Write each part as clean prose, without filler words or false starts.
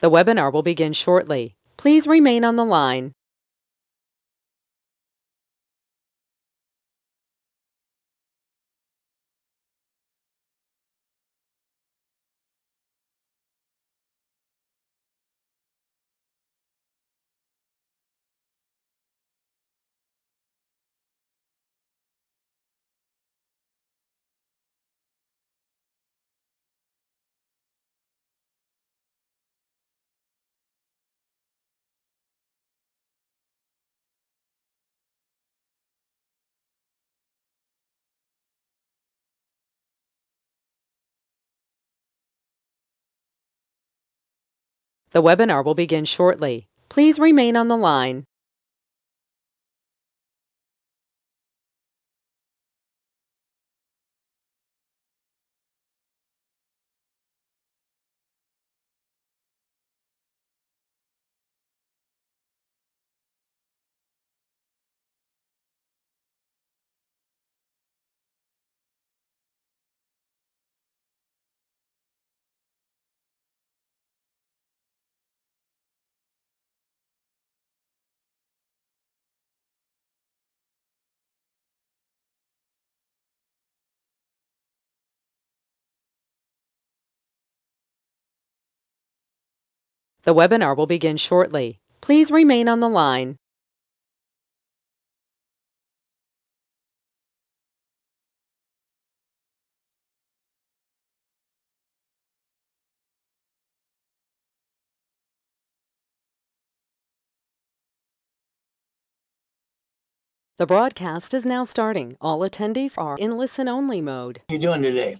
The webinar will begin shortly. Please remain on the line. The webinar will begin shortly. Please remain on the line. The webinar will begin shortly. Please remain on the line. The broadcast is now starting. All attendees are in listen-only mode. How you doing today?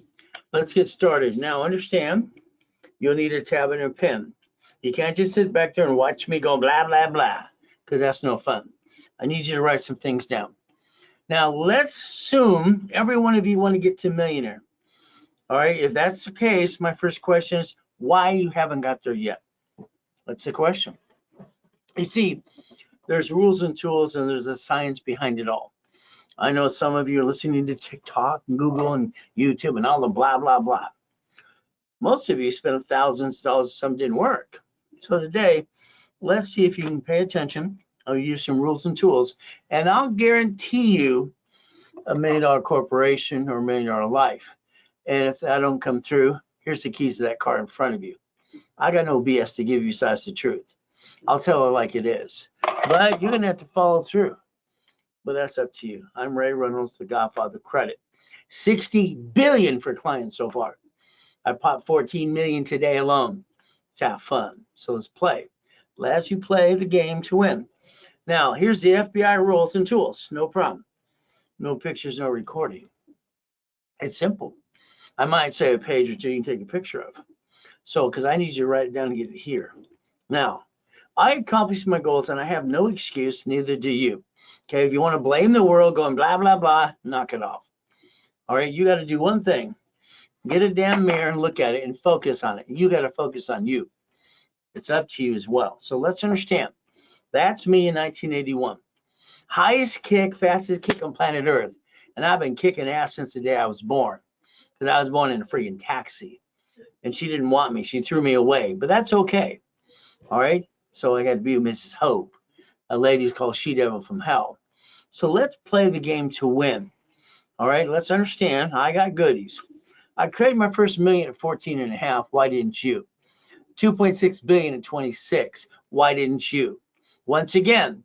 Let's get started. Now, understand, you'll need a tab and a pen. You can't just sit back there and watch me go blah, blah, blah, because that's no fun. I need you to write some things down. Now, let's assume every one of you want to get to millionaire. All right, if that's the case, my first question is why you haven't got there yet. That's the question. You see, there's rules and tools and there's a science behind it all. I know some of you are listening to TikTok and Google and YouTube and all the blah, blah, blah. Most of you spent thousands of dollars, some didn't work. So today, let's see if you can pay attention. I'll use some rules and tools, and I'll guarantee you $1 million corporation or $1 million life. And if that don't come through, here's the keys to that car in front of you. I got no BS to give you besides the truth. I'll tell it like it is, but you're gonna have to follow through. But that's up to you. I'm Ray Reynolds, the Godfather of Credit. 60 billion for clients so far. I popped 14 million today alone. Let's have fun. So let's play. As you play the game to win. Now, here's the FBI rules and tools. No problem. No pictures, no recording. It's simple. I might say a page or two you can take a picture of. So, because I need you to write it down and get it here. Now, I accomplished my goals and I have no excuse, neither do you. Okay, if you want to blame the world going blah, blah, blah, knock it off. All right, you got to do one thing. Get a damn mirror and look at it and focus on it. You got to focus on you. It's up to you as well. So let's understand. That's me in 1981. Highest kick, fastest kick on planet Earth. And I've been kicking ass since the day I was born. Because I was born in a freaking taxi. And she didn't want me. She threw me away. But that's okay. All right. So I got to be Mrs. Hope. A lady's called She Devil from Hell. So let's play the game to win. All right. Let's understand. I got goodies. I created my first million at 14 and a half. Why didn't you? 2.6 billion at 26. Why didn't you? Once again,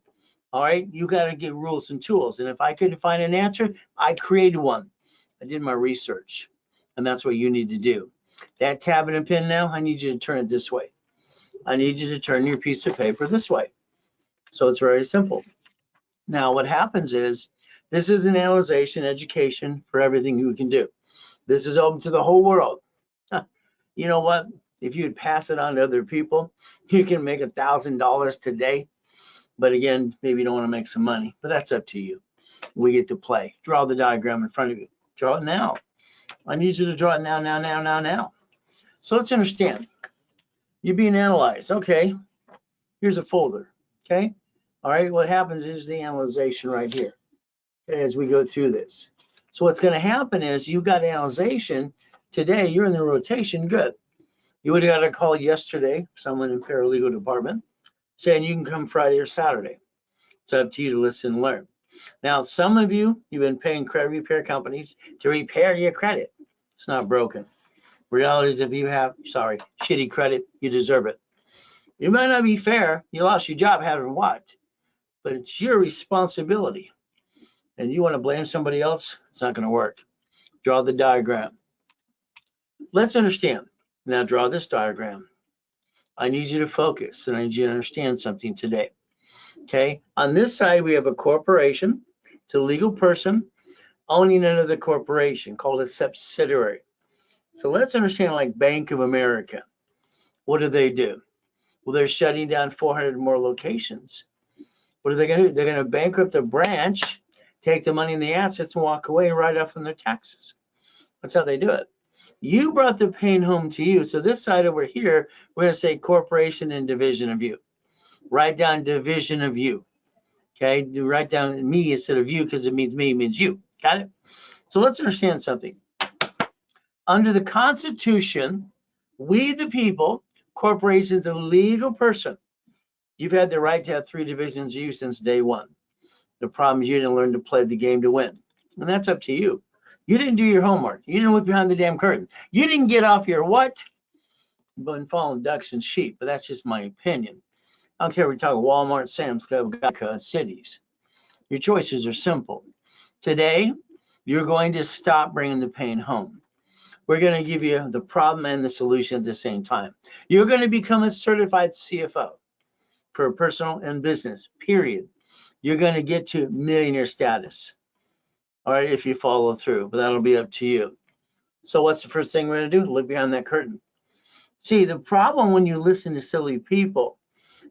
all right, you got to get rules and tools. And if I couldn't find an answer, I created one. I did my research. And that's what you need to do. That tab and a pen now, I need you to turn it this way. I need you to turn your piece of paper this way. So it's very simple. Now, what happens is, this is an analyzation education for everything you can do. This is open to the whole world. You know what? If you'd pass it on to other people, you can make $1,000 today. But again, maybe you don't want to make some money, but that's up to you. We get to play. Draw the diagram in front of you. Draw it now. I need you to draw it now, now, now, now, now. So let's understand. You're being analyzed. Okay. Here's a folder. Okay. All right. What happens is the analyzation right here. Okay, as we go through this. So what's going to happen is you've got analyzation today. You're in the rotation. Good. You would have got a call yesterday, someone in paralegal department, saying you can come Friday or Saturday. It's up to you to listen and learn. Now, some of you, you've been paying credit repair companies to repair your credit. It's not broken. Reality is if you have, shitty credit, you deserve it. It might not be fair. You lost your job having what? But it's your responsibility. And you want to blame somebody else? It's not going to work. Draw the diagram. Let's understand. Now draw this diagram. I need you to focus and I need you to understand something today. Okay, on this side we have a corporation. It's a legal person owning another corporation called a subsidiary. So let's understand, like Bank of America. What do? Well, they're shutting down 400 more locations. What are they going to do? They're going to bankrupt a branch, take the money and the assets and walk away right off from their taxes. That's how they do it. You brought the pain home to you. So this side over here, we're going to say corporation and division of you. Write down division of you. Okay, write down me instead of you because it means me, it means you. Got it? So let's understand something. Under the Constitution, we the people, corporation is a legal person. You've had the right to have 3 divisions of you since day one. The problem is you didn't learn to play the game to win. And that's up to you. You didn't do your homework. You didn't look behind the damn curtain. You didn't get off your what? You've been following ducks and sheep, but that's just my opinion. I don't care if we're talking Walmart, Sam's Club, Geico, cities. Your choices are simple. Today, you're going to stop bringing the pain home. We're going to give you the problem and the solution at the same time. You're going to become a certified CFO for personal and business, period. You're going to get to millionaire status, all right, if you follow through, but that'll be up to you. So what's the first thing we're going to do? Look behind that curtain. See, the problem when you listen to silly people,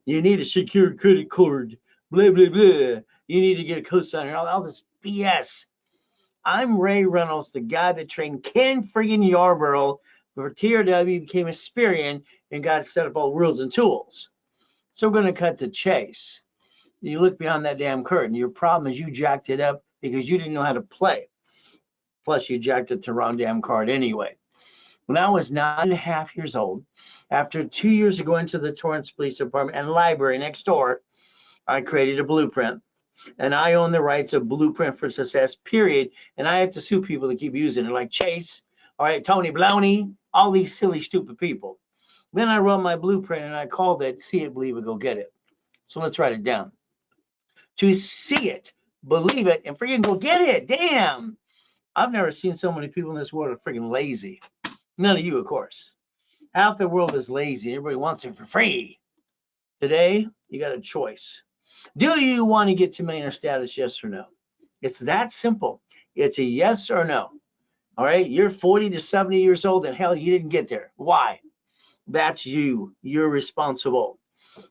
you need a secure credit card, blah, blah, blah. You need to get a cosigner, all this BS. I'm Ray Reynolds, the guy that trained Ken friggin' Yarborough for TRW, became a Experian, and got set up all rules and tools. So we're going to cut the chase. You look behind that damn curtain. Your problem is you jacked it up because you didn't know how to play. Plus, you jacked it to the wrong damn card anyway. When I was 9.5 years old, after 2 years of going to the Torrance Police Department and library next door, I created a blueprint. And I own the rights of Blueprint for Success, period. And I have to sue people that keep using it, like Chase, all right, Tony Bloney, all these silly, stupid people. Then I wrote my blueprint and I called it See It, Believe It, Go Get It. So let's write it down. To see it, believe it, and freaking go get it. Damn. I've never seen so many people in this world are freaking lazy. None of you, of course. Half the world is lazy. Everybody wants it for free. Today, you got a choice. Do you want to get to millionaire status, yes or no? It's that simple. It's a yes or no. All right, you're 40 to 70 years old and hell, you didn't get there. Why? That's you. You're responsible.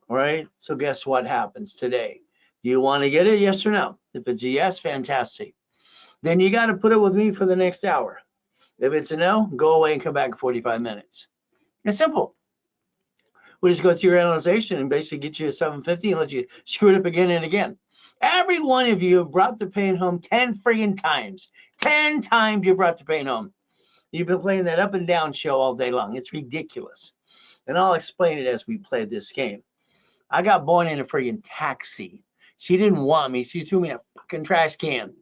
All right, so guess what happens today? Do you want to get it, yes or no? If it's a yes, fantastic. Then you got to put it with me for the next hour. If it's a no, go away and come back in 45 minutes. It's simple. We'll just go through your analyzation and basically get you a 750 and let you screw it up again and again. Every one of you have brought the pain home 10 friggin' times. 10 times you brought the pain home. You've been playing that up and down show all day long. It's ridiculous. And I'll explain it as we play this game. I got born in a friggin' taxi. She didn't want me. She threw me in a fucking trash can.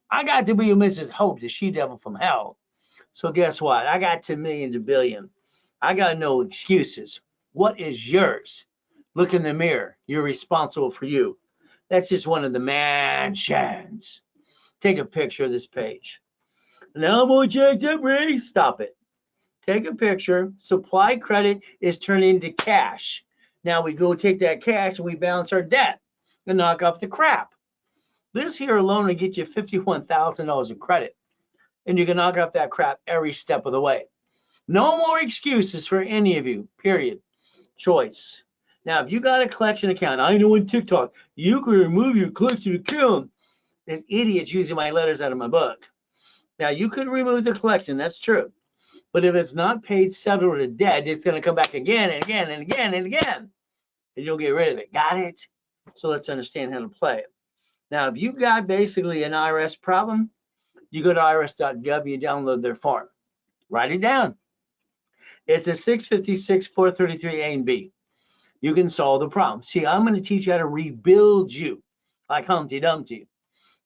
I got to be a Mrs. Hope, the she-devil from hell. So guess what? I got to million to billion. I got no excuses. What is yours? Look in the mirror. You're responsible for you. That's just one of the mansions. Take a picture of this page. Now I'm going to check the break. Stop it. Take a picture. Supply credit is turned into cash. Now we go take that cash and we balance our debt and knock off the crap. This here alone will get you $51,000 of credit. And you can knock off that crap every step of the way. No more excuses for any of you, period. Choice. Now, if you got a collection account, I know in TikTok, you can remove your collection account. There's idiots using my letters out of my book. Now, you could remove the collection, that's true. But if it's not paid, settled, or dead, it's going to come back again and again and again and again. And you'll get rid of it. Got it? So let's understand how to play it. Now, if you got basically an IRS problem, you go to irs.gov, you download their form. Write it down. It's a 656, 433 A and B. You can solve the problem. See, I'm going to teach you how to rebuild you like Humpty Dumpty.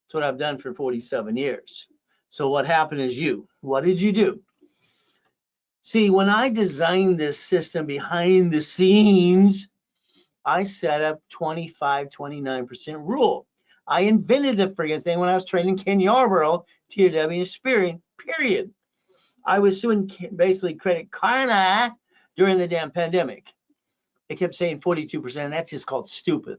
That's what I've done for 47 years. So what happened is what did you do? See, when I designed this system behind the scenes, I set up 25, 29% rule. I invented the friggin' thing when I was trading Ken Yarborough, TW and Spearing, period. I was doing basically Credit Karma during the damn pandemic. They kept saying 42%, and that's just called stupid.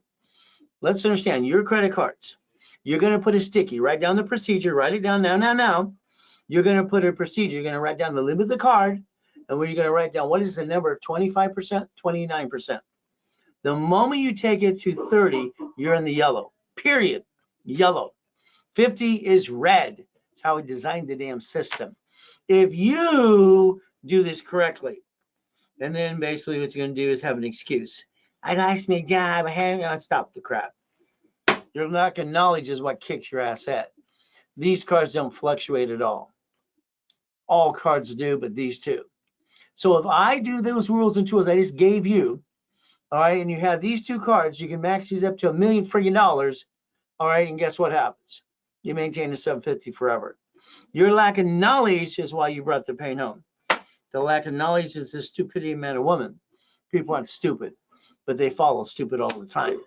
Let's understand, your credit cards, you're going to put a sticky, write down the procedure, write it down now. You're going to put a procedure, you're going to write down the limit of the card, and when you're going to write down what is the number, 25%, 29%. The moment you take it to 30, you're in the yellow, period, yellow. 50 is red. That's how we designed the damn system. If you do this correctly, and then basically what you're going to do is have an excuse. I lost my job. I haven't stop the crap. Your lack of knowledge is what kicks your ass at. These cards don't fluctuate at all. All cards do, but these two. So if I do those rules and tools I just gave you, all right, and you have these two cards, you can max these up to $1 million friggin' dollars, all right, and guess what happens? You maintain the 750 forever. Your lack of knowledge is why you brought the pain home. The lack of knowledge is the stupidity of man or woman. People aren't stupid, but they follow stupid all the time.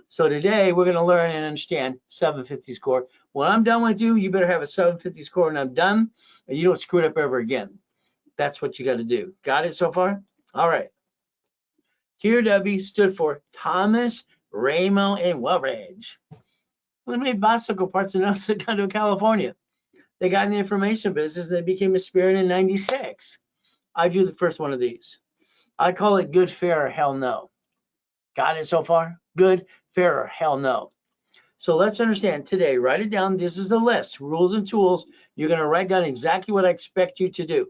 So today we're going to learn and understand 750 score. When I'm done with you, you better have a 750 score and I'm done, and you don't screw it up ever again. That's what you got to do. Got it so far? All right. TRW stood for Thomas, Raymond, and Welbridge. They made bicycle parts in El Segundo, California. They got in the information business and they became a spirit in 96. I do the first one of these. I call it good, fair, or hell no. Got it so far? Good, fair, or hell no. So let's understand today, write it down. This is the list, rules and tools. You're going to write down exactly what I expect you to do.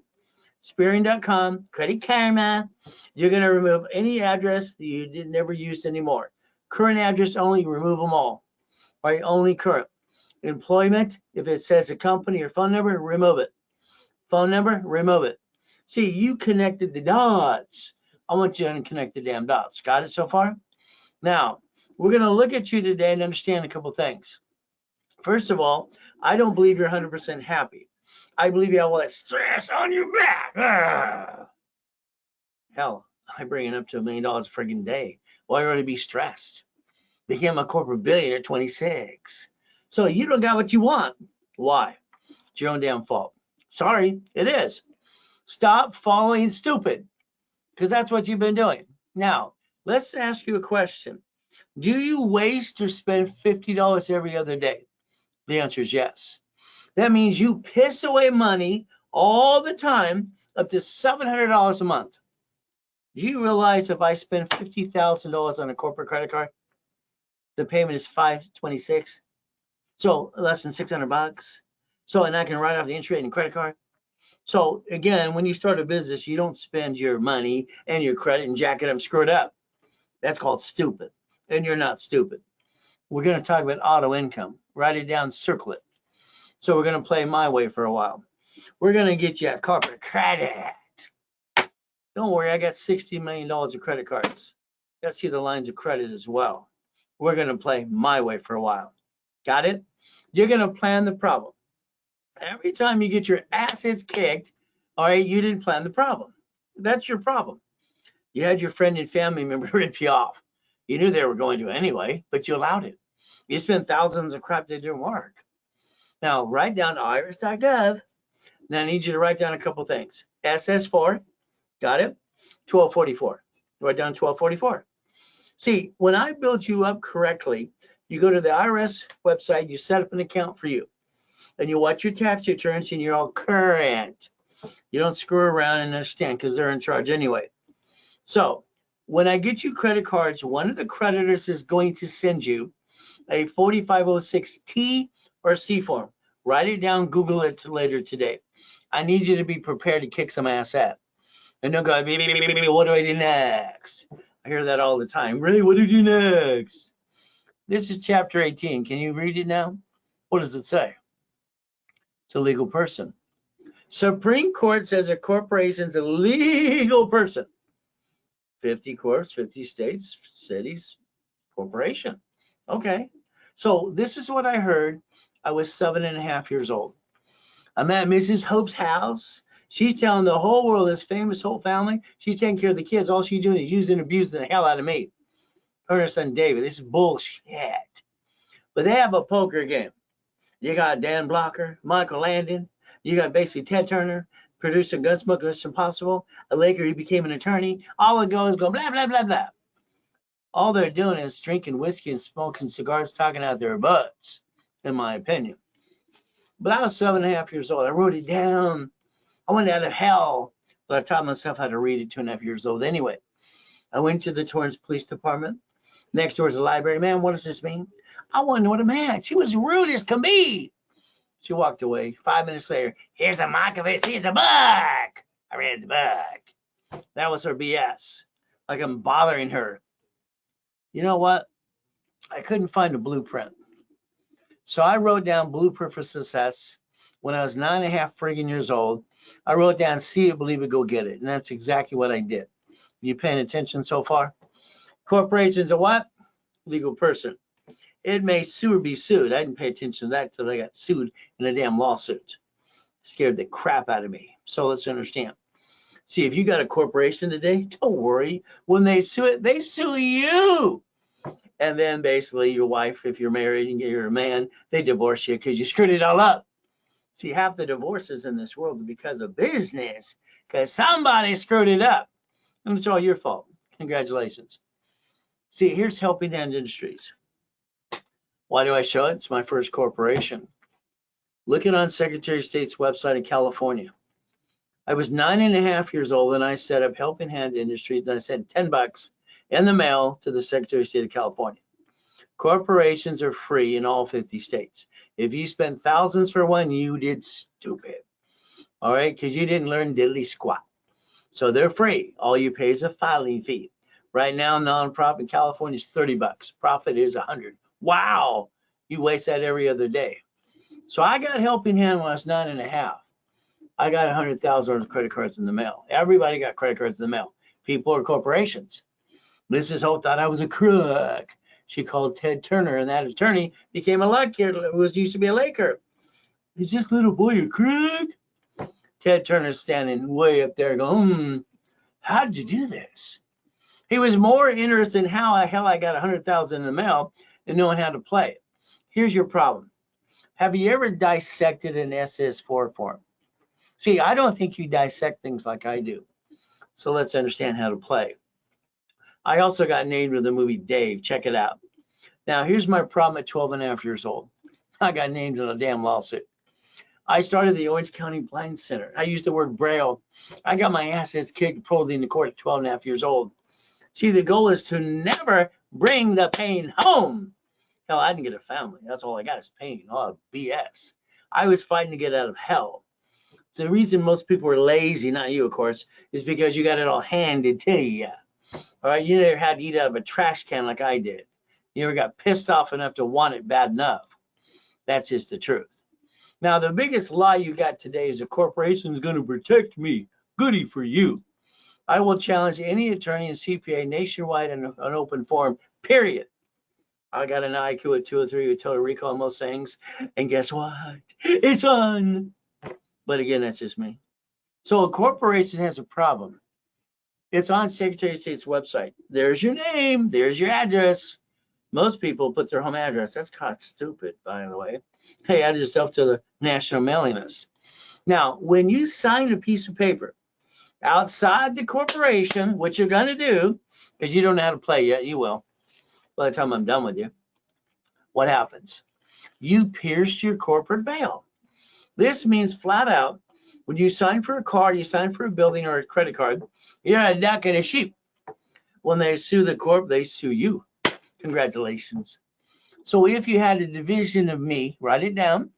Spearing.com, Credit Karma. You're going to remove any address that you never use anymore. Current address only, remove them all. Right? Only current. Employment, if it says a company or phone number, remove it. Phone number, remove it. See, you connected the dots. I want you to unconnect the damn dots. Got it so far? Now, we're going to look at you today and understand a couple things. First of all, I don't believe you're 100% happy. I believe you have all that stress on your back. Hell, I bring it up to $1 million a friggin' day. Why would I be stressed? Became a corporate billionaire at 26. So you don't got what you want. Why? It's your own damn fault. Sorry, it is. Stop following stupid, because that's what you've been doing. Now, let's ask you a question. Do you waste or spend $50 every other day? The answer is yes. That means you piss away money all the time, up to $700 a month. Do you realize if I spend $50,000 on a corporate credit card, the payment is $526? So less than $600. So, and I can write off the interest rate in credit card. So again, when you start a business, you don't spend your money and your credit and jack it up, screw it up. That's called stupid. And you're not stupid. We're going to talk about auto income. Write it down, circle it. So we're going to play my way for a while. We're going to get you a corporate credit. Don't worry, I got $60 million of credit cards. Got to see the lines of credit as well. We're going to play my way for a while. Got it? You're going to plan the problem. Every time you get your assets kicked, all right, you didn't plan the problem. That's your problem. You had your friend and family member rip you off. You knew they were going to anyway, but you allowed it. You spent thousands of crap that didn't work. Now, write down irs.gov. Now, I need you to write down a couple things. SS4, got it? 1244. Write down 1244. See, when I build you up correctly, you go to the IRS website, you set up an account for you, and you watch your tax returns, and you're all current. You don't screw around and understand because they're in charge anyway. So when I get you credit cards, one of the creditors is going to send you a 4506T or C form. Write it down, Google it later today. I need you to be prepared to kick some ass at. And don't go, what do I do next? I hear that all the time. Really, what do you do next? This is chapter 18. Can you read it now? What does it say? It's a legal person. Supreme Court says a corporation is a legal person. 50 courts, 50 states, cities, corporation. Okay. So this is what I heard. I was 7.5 years old. I'm at Mrs. Hope's house. She's telling the whole world, this famous whole family, she's taking care of the kids. All she's doing is using and abusing the hell out of me. Her and her son David. This is bullshit. But they have a poker game. You got Dan Blocker, Michael Landon. You got basically Ted Turner, producer Gunsmoke, Mission Impossible, a Laker. He became an attorney. All it goes go blah, blah, blah, blah. All they're doing is drinking whiskey and smoking cigars, talking out their butts, in my opinion. But I was 7.5 years old. I wrote it down. I went out of hell, but I taught myself how to read at 2.5 years old. Anyway, I went to the Torrance Police Department. Next door is the library. Man, what does this mean? I want to know what it meant. She was rude as can be. She walked away. 5 minutes later, here's a Markovitz, here's a book. I read the book. That was her BS. Like I'm bothering her. You know what? I couldn't find a blueprint. So I wrote down Blueprint for Success when I was 9.5 friggin' years old. I wrote down, see it, believe it, go get it. And that's exactly what I did. You paying attention so far? Corporation's a what? Legal person. It may sue or be sued. I didn't pay attention to that until I got sued in a damn lawsuit. Scared the crap out of me. So let's understand. See, if you got a corporation today, don't worry. When they sue it, they sue you. And then basically your wife, if you're married and you're a man, they divorce you because you screwed it all up. See, half the divorces in this world are because of business, because somebody screwed it up. And it's all your fault. Congratulations. See, here's Helping Hand Industries. Why do I show it? It's my first corporation. Look it on Secretary of State's website in California. I was 9.5 years old and I set up Helping Hand Industries, and I sent $10 in the mail to the Secretary of State of California. Corporations are free in all 50 states. If you spend thousands for one, you did stupid. All right, because you didn't learn diddly squat. So they're free. All you pay is a filing fee. Right now, nonprofit in California is $30. Profit is $100. Wow, you waste that every other day. So I got Helping Hand when I was 9.5. I got 100,000 of credit cards in the mail. Everybody got credit cards in the mail. People or corporations. Mrs. Hope thought I was a crook. She called Ted Turner, and that attorney became a luck kid who used to be a Laker. Is this little boy a crook? Ted Turner's standing way up there going, how did you do this? He was more interested in how the hell I got 100,000 in the mail than knowing how to play it. Here's your problem. Have you ever dissected an SS4 form? See, I don't think you dissect things like I do. So let's understand how to play. I also got named in the movie Dave. Check it out. Now, here's my problem at 12.5 years old. I got named in a damn lawsuit. I started the Orange County Blind Center. I used the word Braille. I got my assets kicked probably in the court at 12.5 years old. See, the goal is to never bring the pain home. Hell, I didn't get a family. That's all I got is pain. Oh, BS. I was fighting to get out of hell. So the reason most people are lazy, not you, of course, is because you got it all handed to you. All right, you never had to eat out of a trash can like I did. You never got pissed off enough to want it bad enough. That's just the truth. Now, the biggest lie you got today is a corporation is going to protect me. Goody for you. I will challenge any attorney and CPA nationwide in an open forum, period. I got an IQ at 203 with total recall on most things. And guess what? It's fun. But again, that's just me. So a corporation has a problem. It's on Secretary of State's website. There's your name. There's your address. Most people put their home address. That's kind of stupid, by the way. Hey, add yourself to the national mailing list. Now, when you sign a piece of paper outside the corporation, what you're going to do, because you don't know how to play yet, you will. By the time I'm done with you, what happens? You pierced your corporate veil. This means flat out, when you sign for a car, you sign for a building or a credit card, you're a duck and a sheep. When they sue the corp, they sue you. Congratulations. So if you had a division of me, write it down,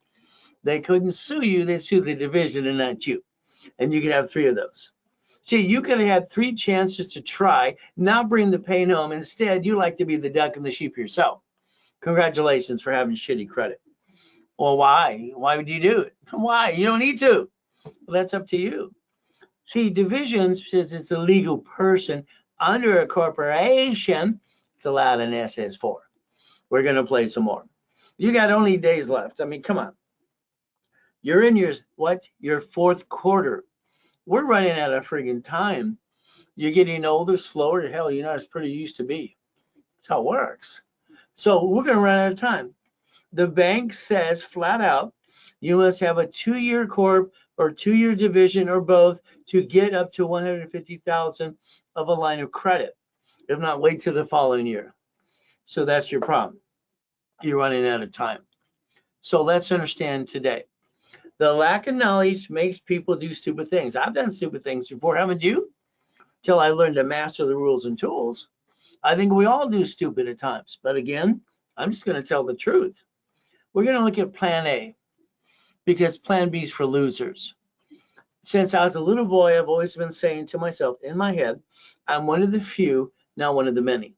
they couldn't sue you, they sue the division and not you. And you could have 3 of those. See, you could have had 3 chances to try, not bring the pain home. Instead, you like to be the duck and the sheep yourself. Congratulations for having shitty credit. Well, why? Why would you do it? Why? You don't need to. Well, that's up to you. See, divisions, since it's a legal person under a corporation, it's allowed in SS4. We're going to play some more. You got only days left. I mean, come on. You're in your fourth quarter. We're running out of friggin' time. You're getting older, slower. Hell, you're not as pretty you used to be. That's how it works. So we're going to run out of time. The bank says flat out, you must have a 2-year corp or 2-year division or both to get up to 150,000 of a line of credit. If not, wait till the following year. So that's your problem. You're running out of time. So let's understand today. The lack of knowledge makes people do stupid things. I've done stupid things before, haven't you? Till I learned to master the rules and tools. I think we all do stupid at times. But again, I'm just going to tell the truth. We're going to look at plan A because plan B is for losers. Since I was a little boy, I've always been saying to myself in my head, I'm one of the few, not one of the many.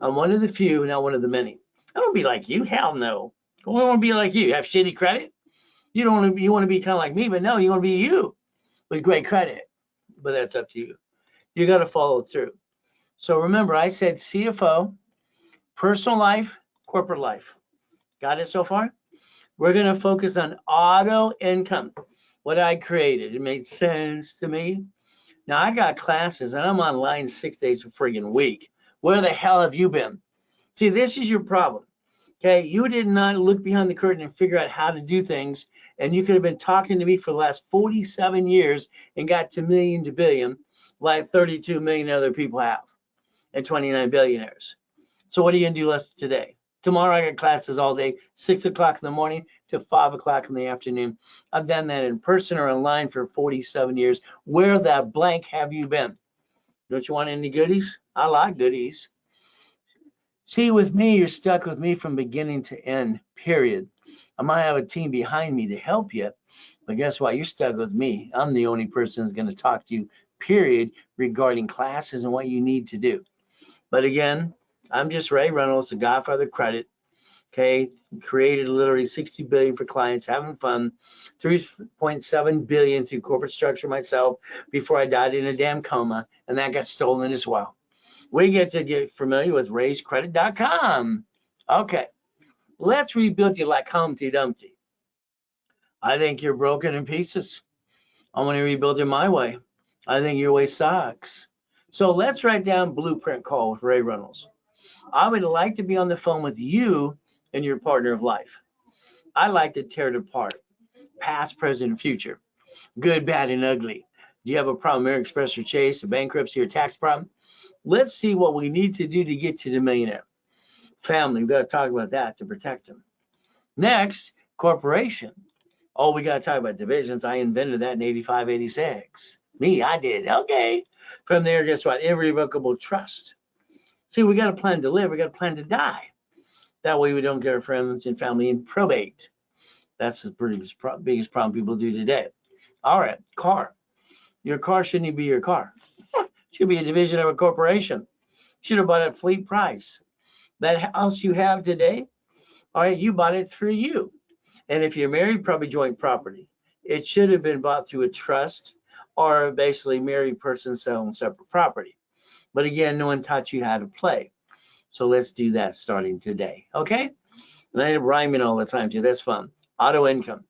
I'm one of the few, not one of the many. I don't want to be like you. Hell no. I don't want to be like you. Have shitty credit. You want to be kind of like me, but no, you want to be you with great credit. But that's up to you. You got to follow through. So remember, I said CFO, personal life, corporate life. Got it so far? We're going to focus on auto income. What I created, it made sense to me. Now I got classes and I'm online 6 days a friggin' week. Where the hell have you been? See, this is your problem. Okay, you did not look behind the curtain and figure out how to do things, and you could have been talking to me for the last 47 years and got to million to billion, like 32 million other people have, and 29 billionaires. So what are you gonna do less today? Tomorrow I got classes all day, 6 o'clock in the morning to 5 o'clock in the afternoon. I've done that in person or online for 47 years. Where the blank have you been? Don't you want any goodies? I like goodies. See, with me, you're stuck with me from beginning to end, period. I might have a team behind me to help you, but guess what? You're stuck with me. I'm the only person who's going to talk to you, period, regarding classes and what you need to do. But again, I'm just Ray Reynolds, the Godfather of Credit. Okay, created literally 60 billion for clients, having fun, 3.7 billion through corporate structure myself before I died in a damn coma, and that got stolen as well. We get to get familiar with raisecredit.com. Okay, let's rebuild you like Humpty Dumpty. I think you're broken in pieces. I want to rebuild you my way. I think your way sucks. So let's write down blueprint call with Ray Reynolds. I would like to be on the phone with you and your partner of life. I like to tear it apart. Past, present, and future. Good, bad, and ugly. Do you have a problem, American Express or Chase, a bankruptcy or tax problem? Let's see what we need to do to get to the millionaire. Family, we've got to talk about that to protect them. Next, corporation. Oh, we got to talk about divisions. I invented that in 85, 86. Me, I did. Okay. From there, guess what? Irrevocable trust. See, we got a plan to live. We got a plan to die. That way we don't get our friends and family in probate. That's the biggest problem people do today. All right, car. Your car shouldn't even be your car. Should be a division of a corporation. Should have bought it at fleet price. That house you have today, all right, you bought it through you. And if you're married, probably joint property. It should have been bought through a trust or basically married person selling separate property. But again, no one taught you how to play. So let's do that starting today, okay? And I end up rhyming all the time too. That's fun. Auto income,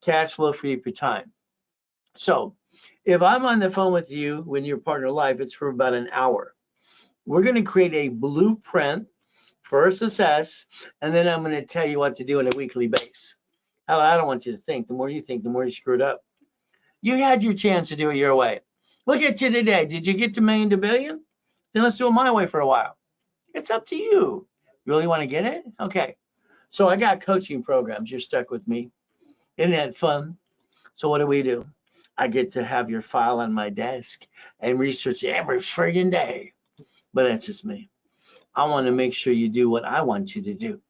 cash flow free per time. So if I'm on the phone with you when your partner life, it's for about an hour. We're going to create a blueprint for success, and then I'm going to tell you what to do on a weekly basis. Hell, I don't want you to think. The more you think, the more you screwed up. You had your chance to do it your way. Look at you today. Did you get to million to billion? Then let's do it my way for a while. It's up to you. Really want to get it? Okay. So I got coaching programs. You're stuck with me. Isn't that fun? So what do? I get to have your file on my desk and research every friggin' day. But that's just me. I want to make sure you do what I want you to do.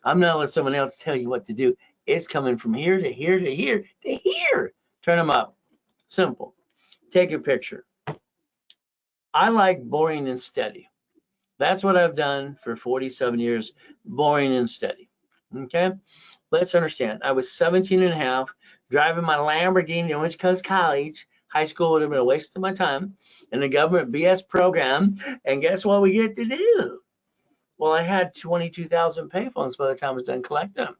I'm not letting someone else tell you what to do. It's coming from here to here to here to here. Turn them up. Simple. Take a picture. I like boring and steady. That's what I've done for 47 years, boring and steady. Okay? Let's understand. I was 17 and a half, driving my Lamborghini to Orange Coast College. High school would have been a waste of my time in the government BS program. And guess what we get to do? Well, I had 22,000 payphones by the time I was done collecting them.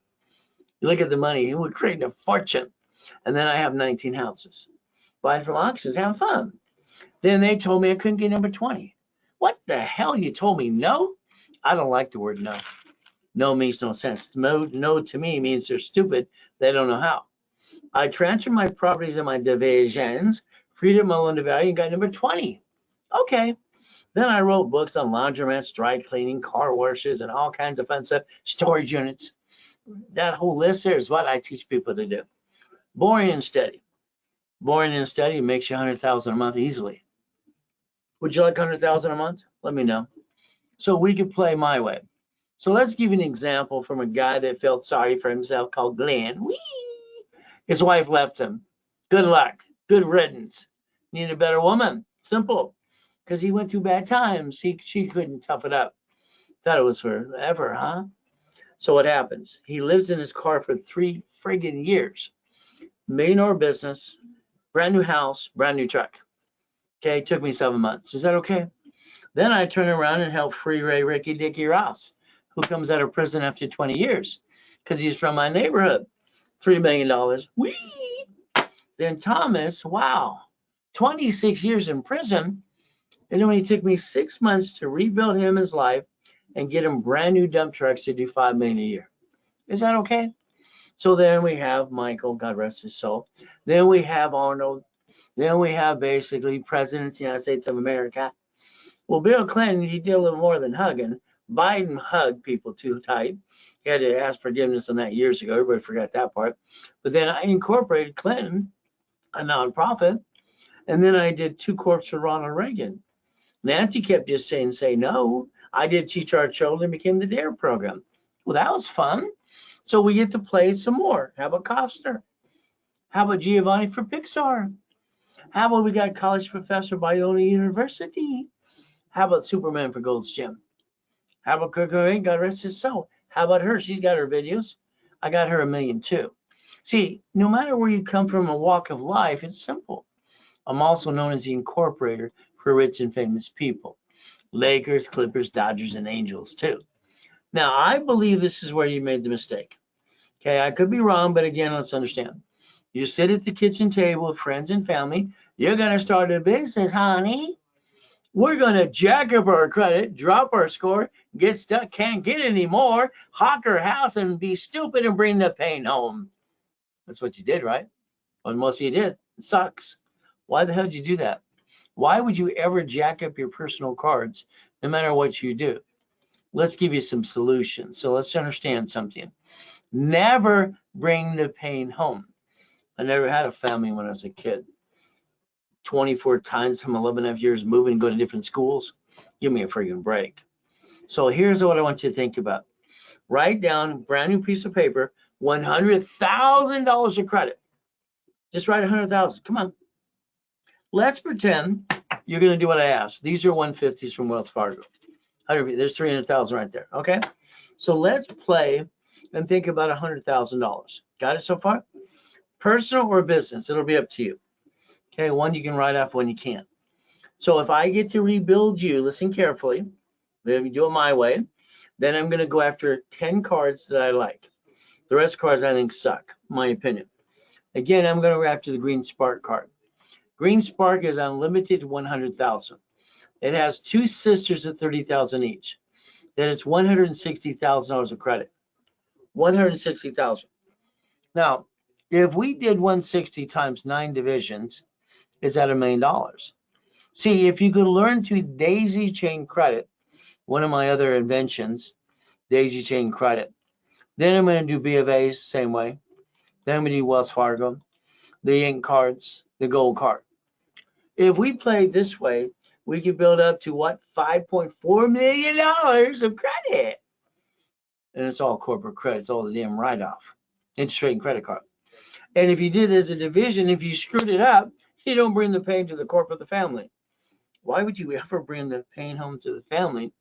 You look at the money, we're creating a fortune. And then I have 19 houses. Buying from auctions, having fun. Then they told me I couldn't get number 20. What the hell? You told me no? I don't like the word no. No means no sense. No to me means they're stupid. They don't know how. I transferred my properties and my divisions, freed up my loan to value, and got number 20. Okay. Then I wrote books on laundromats, dry cleaning, car washes, and all kinds of fun stuff, storage units. That whole list there is what I teach people to do. Boring and steady. Boring and steady makes you 100,000 a month easily. Would you like 100,000 a month? Let me know. So we could play my way. So let's give you an example from a guy that felt sorry for himself called Glenn. Whee! His wife left him. Good luck. Good riddance. Need a better woman. Simple. Because he went through bad times. She couldn't tough it up. Thought it was forever, huh? So what happens? He lives in his car for 3 friggin' years. Millionaire business, brand new house, brand new truck. Okay, it took me 7 months. Is that okay? Then I turn around and help free Ricky Dicky Ross, who comes out of prison after 20 years because he's from my neighborhood. $3 million. Whee! Then Thomas, wow, 26 years in prison. And then it took me 6 months to rebuild him his life and get him brand new dump trucks to do $5 million a year. Is that okay? So then we have Michael, God rest his soul. Then we have Arnold. Then we have basically presidents of the United States of America. Well, Bill Clinton, he did a little more than hugging. Biden hugged people too tight. He had to ask forgiveness on that years ago. Everybody forgot that part. But then I incorporated Clinton, a nonprofit, and then I did 2 corps for Ronald Reagan. Nancy kept just saying, say no. I did Teach Our Children, became the DARE program. Well, that was fun. So we get to play some more. How about Costner? How about Giovanni for Pixar? How about we got college professor Biola University? How about Superman for Gold's Gym? How about Kurt Cobain? God rest his soul. How about her? She's got her videos. I got her $1 million too. See, no matter where you come from, a walk of life, it's simple. I'm also known as the incorporator for rich and famous people. Lakers, Clippers, Dodgers, and Angels too. Now, I believe this is where you made the mistake. Okay, I could be wrong, but again, let's understand. You sit at the kitchen table with friends and family. You're going to start a business, honey. We're going to jack up our credit, drop our score, get stuck, can't get any more, hawk our house, and be stupid and bring the pain home. That's what you did, right? Well, most of you did. It sucks. Why the hell did you do that? Why would you ever jack up your personal cards, no matter what you do? Let's give you some solutions. So let's understand something. Never bring the pain home. I never had a family when I was a kid. 24 times from 11.5 years moving and going to different schools. Give me a friggin' break. So here's what I want you to think about. Write down, brand new piece of paper, $100,000 of credit. Just write 100,000. Come on. Let's pretend you're going to do what I asked. These are 150s from Wells Fargo. There's 300,000 right there. Okay. So let's play and think about $100,000. Got it so far? Personal or business, it'll be up to you. Okay, one you can write off, one you can't. So if I get to rebuild you, listen carefully, let me do it my way, then I'm going to go after 10 cards that I like. The rest of cards I think suck, my opinion. Again, I'm going to go after the Green Spark card. Green Spark is unlimited 100,000. It has 2 sisters at 30,000 each. Then it's $160,000 of credit. 160,000. Now, if we did 160 times 9 divisions, it's at $1 million. See, if you could learn to daisy chain credit, one of my other inventions, daisy chain credit, then I'm going to do B of A's same way. Then I'm going to do Wells Fargo, the ink cards, the gold card. If we played this way, we could build up to what? $5.4 million of credit. And it's all corporate credit. It's all the damn write-off. Interest rate and credit card. And if you did as a division, if you screwed it up, you don't bring the pain to the corporate, the family. Why would you ever bring the pain home to the family?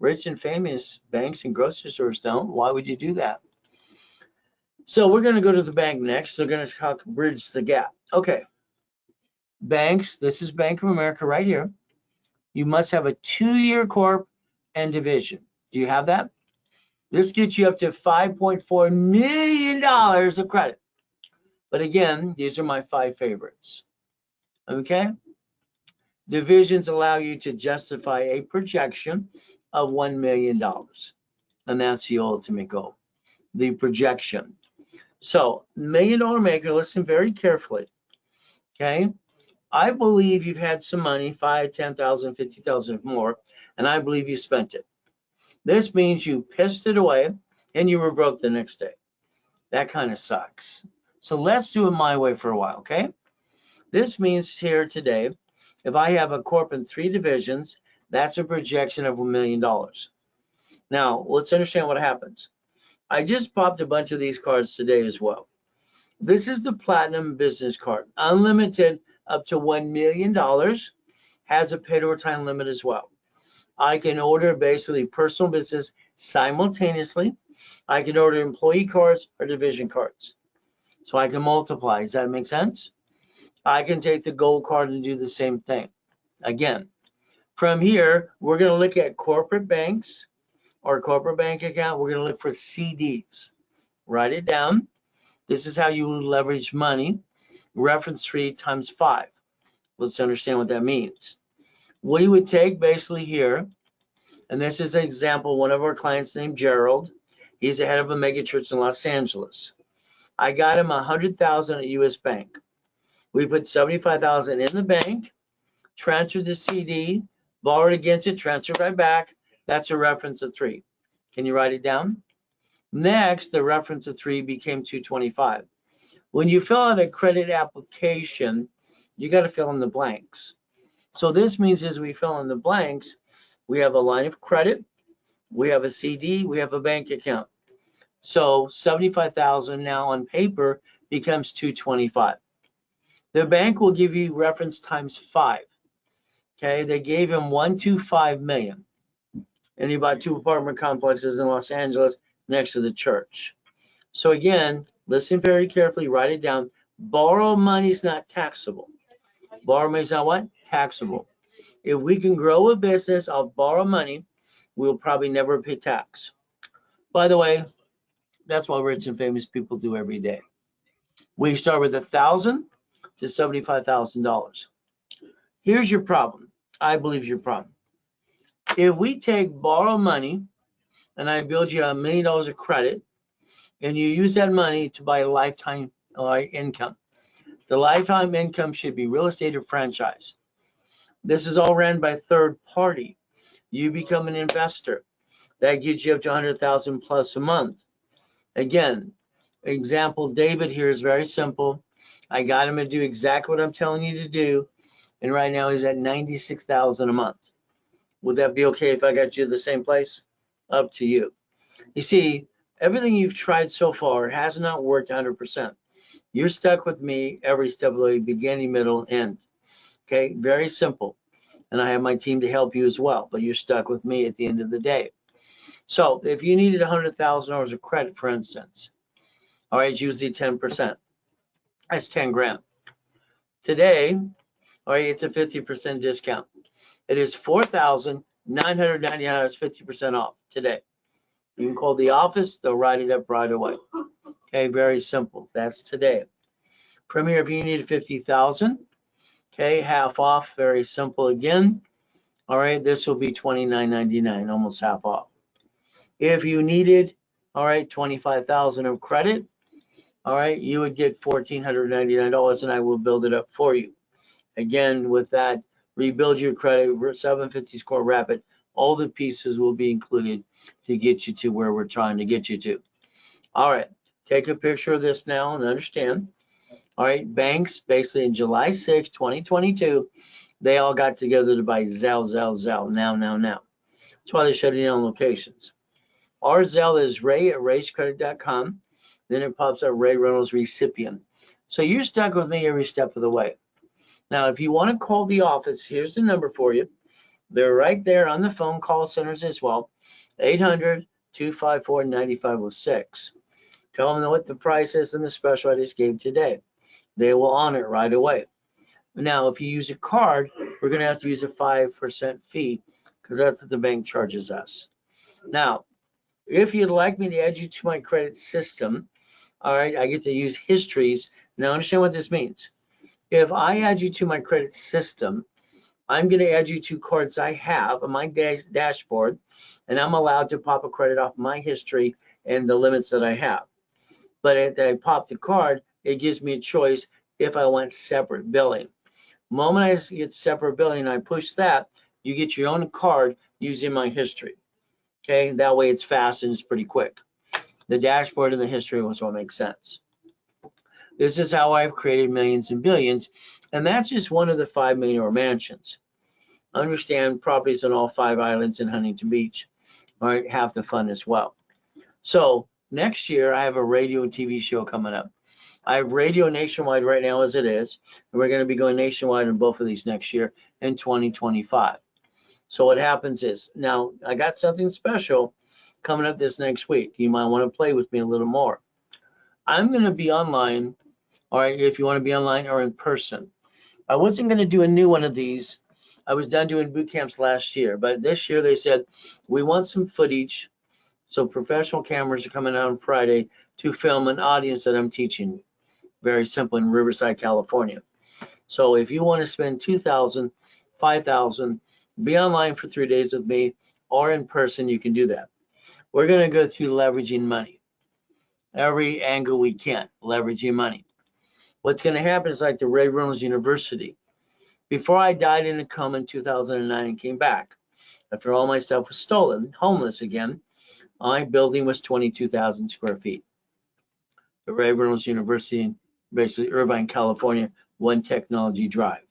Rich and famous banks and grocery stores don't. Why would you do that? So we're going to go to the bank next. They're going to talk bridge the gap. Okay. Banks, this is Bank of America right here. You must have a 2-year corp and division. Do you have that? This gets you up to $5.4 million of credit. But again, these are my 5 favorites. Okay? Divisions allow you to justify a projection of $1 million. And that's the ultimate goal, the projection. So, $1 million maker, listen very carefully. Okay? I believe you've had some money, 5, 10,000, 50,000 more, and I believe you spent it. This means you pissed it away and you were broke the next day. That kind of sucks. So let's do it my way for a while, okay? This means here today, if I have a corp in 3 divisions, that's a projection of $1 million. Now, let's understand what happens. I just popped a bunch of these cards today as well. This is the Platinum Business Card, unlimited up to $1 million, has a pay to time limit as well. I can order basically personal business simultaneously. I can order employee cards or division cards. So I can multiply. Does that make sense? I can take the gold card and do the same thing. Again, from here, we're going to look at corporate banks or corporate bank account. We're going to look for CDs. Write it down. This is how you leverage money. Reference 3 times 5. Let's understand what that means. We would take basically here, and this is an example, one of our clients named Gerald. He's the head of a mega church in Los Angeles. I got him $100,000 at US Bank. We put $75,000 in the bank, transferred the CD, borrowed against it, transferred right back. That's a reference of 3. Can you write it down? Next, the reference of 3 became 225. When you fill out a credit application, you got to fill in the blanks. So this means as we fill in the blanks, we have a line of credit, we have a CD, we have a bank account. So 75,000 now on paper becomes 225. The bank will give you reference times 5. Okay, they gave him 125 million. And he bought 2 apartment complexes in Los Angeles next to the church. So again, listen very carefully, write it down. Borrow money is not taxable. Borrow money is not what? Taxable. If we can grow a business, I'll borrow money. We'll probably never pay tax. By the way, that's what rich and famous people do every day. We start with $1,000 to $75,000. Here's your problem. I believe your problem. If we take borrow money and I build you $1 million of credit and you use that money to buy a lifetime income, the lifetime income should be real estate or franchise. This is all ran by third party. You become an investor. That gets you up to 100,000 plus a month. Again, example, David here is very simple. I got him to do exactly what I'm telling you to do. And right now he's at 96,000 a month. Would that be okay if I got you to the same place? Up to you. You see, everything you've tried so far has not worked 100%. You're stuck with me every step of the way, beginning, middle, end. Okay, very simple. And I have my team to help you as well, but you're stuck with me at the end of the day. So if you needed $100,000 of credit, for instance, all right, it's usually 10%. That's 10 grand. Today, all right, it's a 50% discount. It is $4,999, 50% off today. You can call the office, they'll write it up right away. Okay, very simple. That's today. From here, if you need 50,000, okay, half off, very simple again. All right, this will be $29.99, almost half off. If you needed, all right, 25,000 of credit, all right, you would get $1,499 and I will build it up for you. Again, with that, rebuild your credit, 750 score rapid, all the pieces will be included to get you to where we're trying to get you to. All right, take a picture of this now and understand. All right, banks, basically in July 6, 2022, they all got together to buy Zelle, now. That's why they're shutting down locations. Our Zelle is ray@raisecredit.com. Then it pops up Ray Reynolds recipient. So you're stuck with me every step of the way. Now, if you want to call the office, here's the number for you. They're right there on the phone call centers as well, 800-254-9506. Tell them what the price is and the special I just gave today. They will honor it right away. Now, if you use a card, we're going to have to use a 5% fee because that's what the bank charges us. Now, if you'd like me to add you to my credit system, all right, I get to use histories. Now, understand what this means. If I add you to my credit system, I'm going to add you to cards I have on my dashboard, and I'm allowed to pop a credit off my history and the limits that I have. But if I pop the card, it gives me a choice if I want separate billing. The moment I get separate billing, I push that, you get your own card using my history. Okay, that way it's fast and it's pretty quick. The dashboard and the history was what makes sense. This is how I've created millions and billions, and that's just one of the 5 millionaire mansions. Understand properties on all 5 islands in Huntington Beach. All right, half the fun as well. So next year, I have a radio and TV show coming up. I have radio nationwide right now as it is, and we're going to be going nationwide in both of these next year in 2025. So what happens is, now I got something special coming up this next week. You might want to play with me a little more. I'm going to be online, all right, if you want to be online or in person. I wasn't going to do a new one of these. I was done doing boot camps last year, but this year they said, we want some footage. So professional cameras are coming out on Friday to film an audience that I'm teaching. Very simple, in Riverside, California. So if you want to spend $2,000, $5,000, be online for 3 days with me, or in person, you can do that. We're going to go through leveraging money. Every angle we can, leveraging money. What's going to happen is like the Reynolds University. Before I died in a coma in 2009 and came back, after all my stuff was stolen, homeless again, my building was 22,000 square feet. The Reynolds University, basically Irvine, California, One Technology Drive.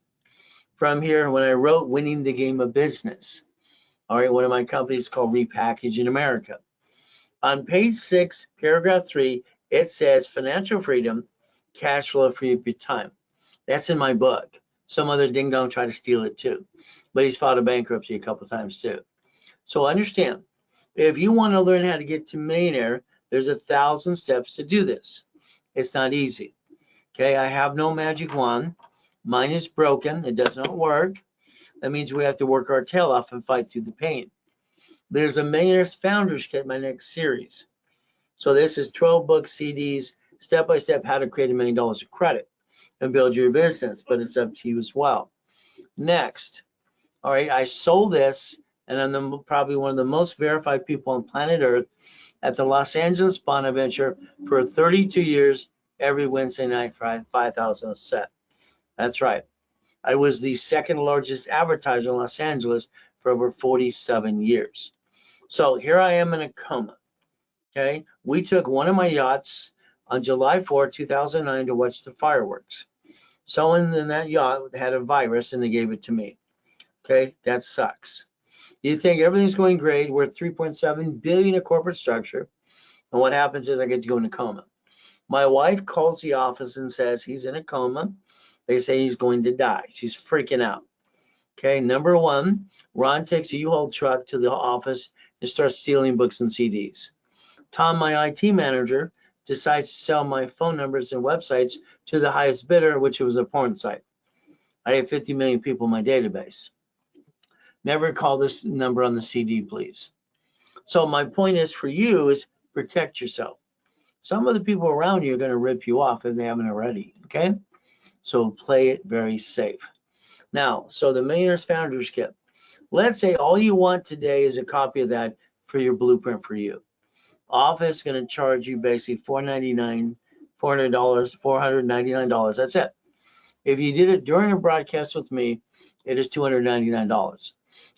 From here, when I wrote Winning the Game of Business, all right, one of my companies called Repackaging America. On page 6, paragraph 3, it says financial freedom, cash flow free up your time. That's in my book. Some other ding dong tried to steal it too, but he's filed a bankruptcy a couple times too. So understand, if you want to learn how to get to millionaire, there's 1,000 steps to do this. It's not easy. Okay, I have no magic wand. Mine is broken. It does not work. That means we have to work our tail off and fight through the pain. There's a Millionaires Founders Kit, my next series. So this is 12 book CDs, step-by-step how to create $1 million of credit and build your business, but it's up to you as well. Next, all right, I sold this, and I'm probably one of the most verified people on planet Earth at the Los Angeles Bonaventure for 32 years, every Wednesday night for 5,000 a set. That's right. I was the second largest advertiser in Los Angeles for over 47 years. So here I am in a coma. Okay, we took one of my yachts on July 4, 2009 to watch the fireworks. Someone in that yacht had a virus and they gave it to me. Okay, that sucks. You think everything's going great, we're 3.7 billion in corporate structure, and what happens is I get to go in a coma. My wife calls the office and says he's in a coma. They say he's going to die. She's freaking out. Okay, number one, Ron takes a U-Haul truck to the office and starts stealing books and CDs. Tom, my IT manager, decides to sell my phone numbers and websites to the highest bidder, which was a porn site. I have 50 million people in my database. Never call this number on the CD, please. So my point is for you is protect yourself. Some of the people around you are going to rip you off if they haven't already, okay? So play it very safe. Now, so the Millionaires Founders Kit. Let's say all you want today is a copy of that for your blueprint for you. Office is going to charge you basically $499. That's it. If you did it during a broadcast with me, it is $299.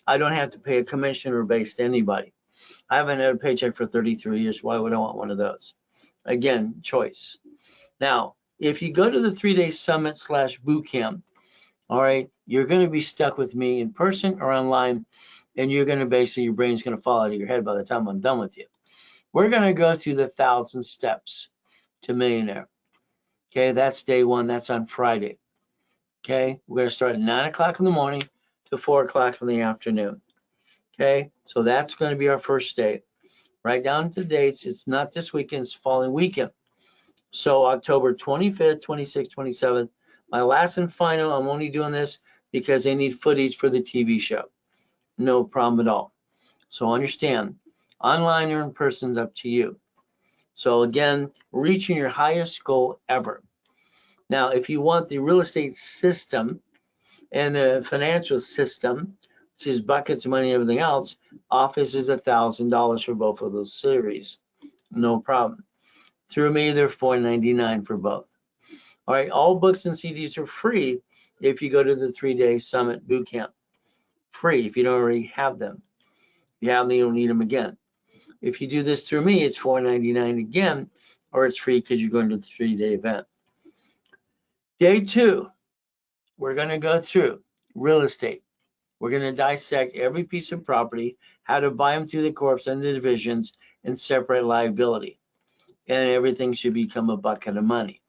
I don't have to pay a commission or base to anybody. I haven't had a paycheck for 33 years. Why would I want one of those? Again, choice. Now, if you go to the 3-day summit / boot camp, all right, you're going to be stuck with me in person or online, and you're going to basically, your brain's going to fall out of your head by the time I'm done with you. We're going to go through the 1,000 steps to millionaire. Okay, that's day one. That's on Friday. Okay, we're going to start at 9 o'clock in the morning to 4 o'clock in the afternoon. Okay, so that's going to be our first day. Write down the dates. It's not this weekend, it's the following weekend. So October 25th, 26th, 27th, my last and final. I'm only doing this because they need footage for the TV show. No problem at all. So understand, online or in person is up to you. So again, reaching your highest goal ever. Now, if you want the real estate system and the financial system, which is buckets of money and everything else, office is $1,000 for both of those series. No problem. Through me, they're $499 for both. All right, all books and CDs are free if you go to the 3-day summit bootcamp. Free if you don't already have them. If you have them, you don't need them again. If you do this through me, it's $499 again, or it's free because you're going to the 3-day event. Day 2, we're going to go through real estate. We're going to dissect every piece of property, how to buy them through the corps and the divisions, and separate liability. And everything should become a bucket of money.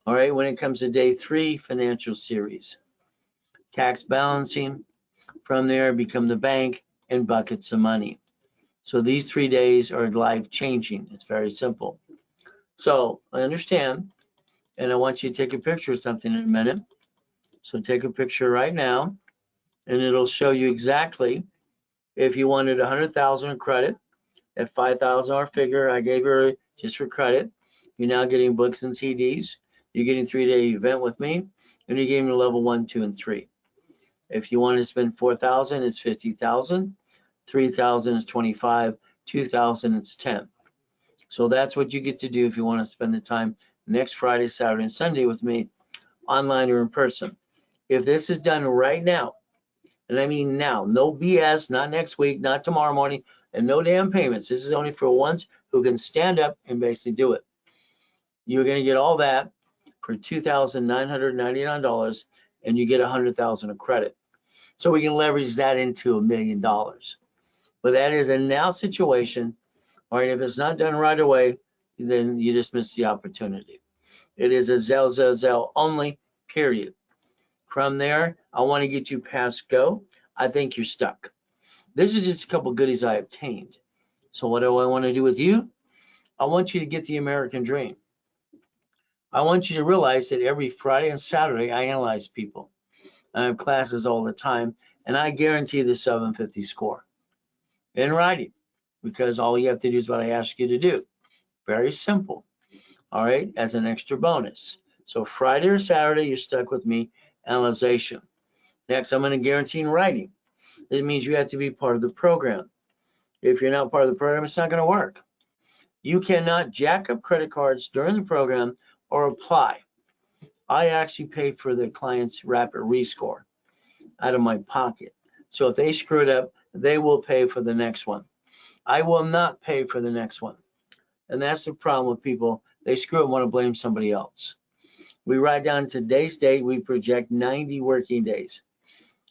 All right, when it comes to day 3, financial series. Tax balancing, from there become the bank and buckets of money. So these 3 days are life changing. It's very simple. So I understand, and I want you to take a picture of something in a minute. So take a picture right now, and it'll show you exactly if you wanted 100,000 credit, that $5,000 figure I gave you just for credit. You're now getting books and CDs. You're getting 3-day event with me, and you're getting level 1, 2, and 3. If you want to spend 4,000, it's 50,000. 3,000 is 25. 2,000 is 10. So that's what you get to do if you want to spend the time next Friday, Saturday, and Sunday with me, online or in person. If this is done right now, and I mean now, no BS, not next week, not tomorrow morning, and no damn payments. This is only for ones who can stand up and basically do it. You're going to get all that for $2,999, and you get 100,000 of credit. So we can leverage that into $1 million. But that is a now situation. All right, if it's not done right away, then you just miss the opportunity. It is a Zelle only, period. From there, I want to get you past go. I think you're stuck. This is just a couple goodies I obtained. So what do I want to do with you? I want you to get the American dream. I want you to realize that every Friday and Saturday, I analyze people. I have classes all the time, and I guarantee the 750 score in writing, because all you have to do is what I ask you to do. Very simple. All right, as an extra bonus. So Friday or Saturday, you're stuck with me, Analyzation. Next, I'm going to guarantee in writing. It means you have to be part of the program. If you're not part of the program, it's not going to work. You cannot jack up credit cards during the program or apply. I actually pay for the client's rapid rescore out of my pocket. So if they screw it up, they will pay for the next one. I will not pay for the next one. And that's the problem with people. They screw it and want to blame somebody else. We write down today's date. We project 90 working days.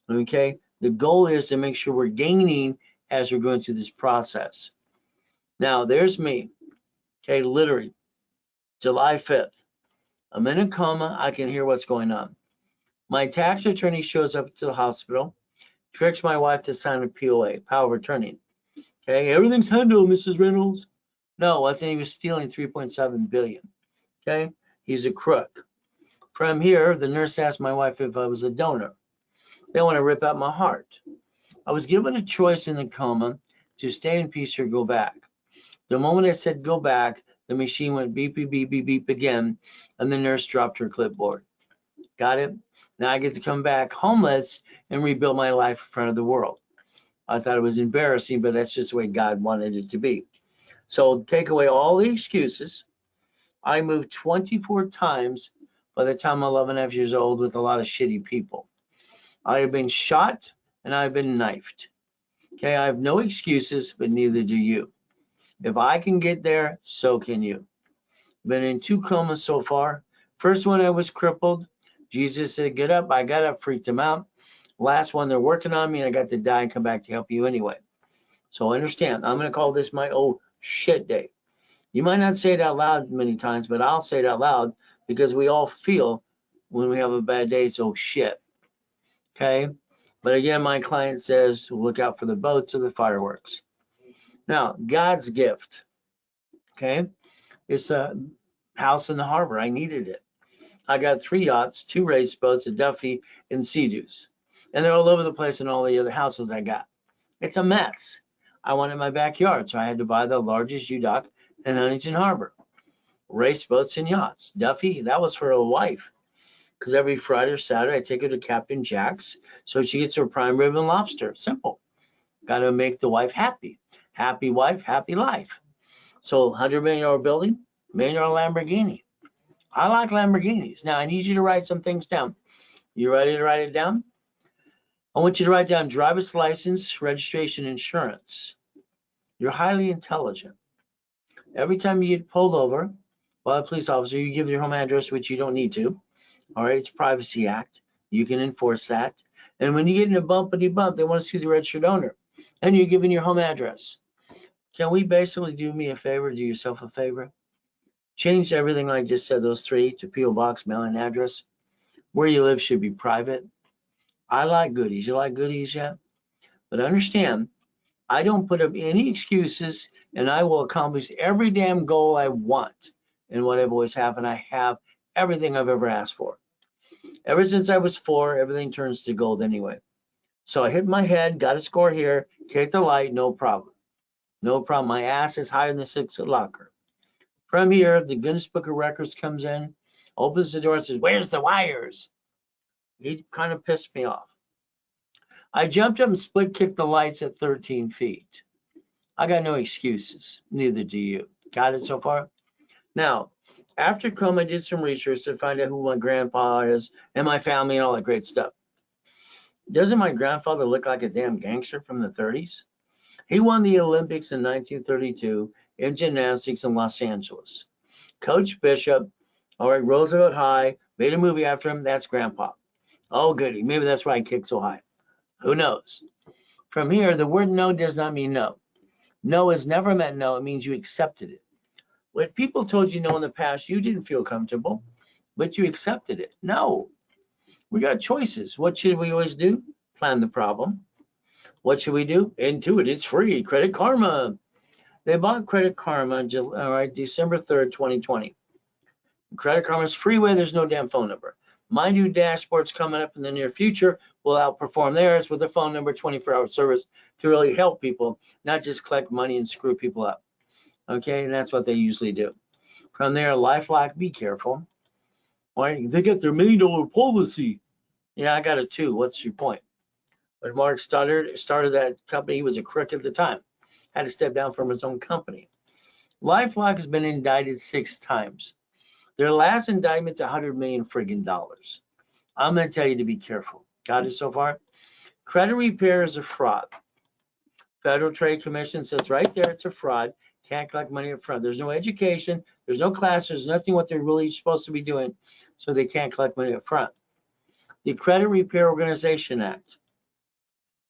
Okay? The goal is to make sure we're gaining as we're going through this process. Now, there's me. Okay, literally, July 5th. I'm in a coma. I can hear what's going on. My tax attorney shows up to the hospital, tricks my wife to sign a POA, power of attorney. Okay, everything's handled, Mrs. Reynolds. No, I think he was stealing $3.7 billion. Okay, he's a crook. From here, the nurse asked my wife if I was a donor. They want to rip out my heart. I was given a choice in the coma to stay in peace or go back. The moment I said go back, the machine went beep, beep, beep, beep, beep again, and the nurse dropped her clipboard. Got it? Now I get to come back homeless and rebuild my life in front of the world. I thought it was embarrassing, but that's just the way God wanted it to be. So take away all the excuses. I moved 24 times by the time I'm 11.5 years old with a lot of shitty people. I have been shot and I've been knifed. Okay, I have no excuses, but neither do you. If I can get there, so can you. Been in 2 comas so far. First one, I was crippled. Jesus said, get up. I got up, freaked him out. Last one, they're working on me, and I got to die and come back to help you anyway. So understand, I'm going to call this my oh shit day. You might not say it out loud many times, but I'll say it out loud because we all feel when we have a bad day, it's oh shit. Okay? But again, my client says, look out for the boats or the fireworks. Now, God's gift, okay? It's a house in the harbor. I needed it. I got 3 yachts, 2 race boats, a Duffy, and Sea-Doos. And they're all over the place in all the other houses I got. It's a mess. I wanted my backyard, so I had to buy the largest U-Dock in Huntington Harbor. Race boats and yachts. Duffy, that was for a wife. Because every Friday or Saturday, I take her to Captain Jack's so she gets her prime rib and lobster. Simple. Got to make the wife happy. Happy wife, happy life. So $100 million building, $1 million Lamborghini. I like Lamborghinis. Now, I need you to write some things down. You ready to write it down? I want you to write down driver's license, registration, insurance. You're highly intelligent. Every time you get pulled over by a police officer, you give your home address, which you don't need to. All right, it's Privacy Act. You can enforce that. And when you get in a bumpity bump, they want to see the registered owner. And you're giving your home address. Can we basically do me a favor, do yourself a favor? Change everything I just said, those 3, to P.O. Box, mailing address. Where you live should be private. I like goodies. You like goodies yet? But understand, I don't put up any excuses, and I will accomplish every damn goal I want and what I've always have, and I have everything I've ever asked for. Ever since I was 4, everything turns to gold anyway. So I hit my head, got a score here, kicked the light, no problem. No problem. My ass is higher than the 6-foot locker. From here, the Guinness Book of Records comes in, opens the door and says, "Where's the wires?" He kind of pissed me off. I jumped up and split kicked the lights at 13 feet. I got no excuses. Neither do you. Got it so far? Now, after coma, I did some research to find out who my grandpa is and my family and all that great stuff. Doesn't my grandfather look like a damn gangster from the 30s? He won the Olympics in 1932 in gymnastics in Los Angeles. Coach Bishop, all right, Roosevelt High, made a movie after him. That's grandpa. Oh, goody. Maybe that's why I kicked so high. Who knows? From here, the word no does not mean no. No has never meant no. It means you accepted it. When people told you no in the past, you didn't feel comfortable, but you accepted it. No. We got choices. What should we always do? Plan the problem. What should we do? Intuit. It's free. Credit Karma. They bought Credit Karma all right, December 3rd, 2020. Credit Karma's freeway. There's no damn phone number. Mind you, dashboards coming up in the near future will outperform theirs with a phone number, 24-hour service to really help people, not just collect money and screw people up. Okay, and that's what they usually do. From there, LifeLock, be careful. All right, they get their $1 million policy. Yeah, I got it too. What's your point? When Mark started that company, he was a crook at the time. Had to step down from his own company. LifeLock has been indicted 6 times. Their last indictment's $100 million friggin' dollars. I'm going to tell you to be careful. Got it so far? Credit repair is a fraud. Federal Trade Commission says right there it's a fraud. Can't collect money up front. There's no education. There's no class. There's nothing what they're really supposed to be doing, so they can't collect money up front. The Credit Repair Organization Act.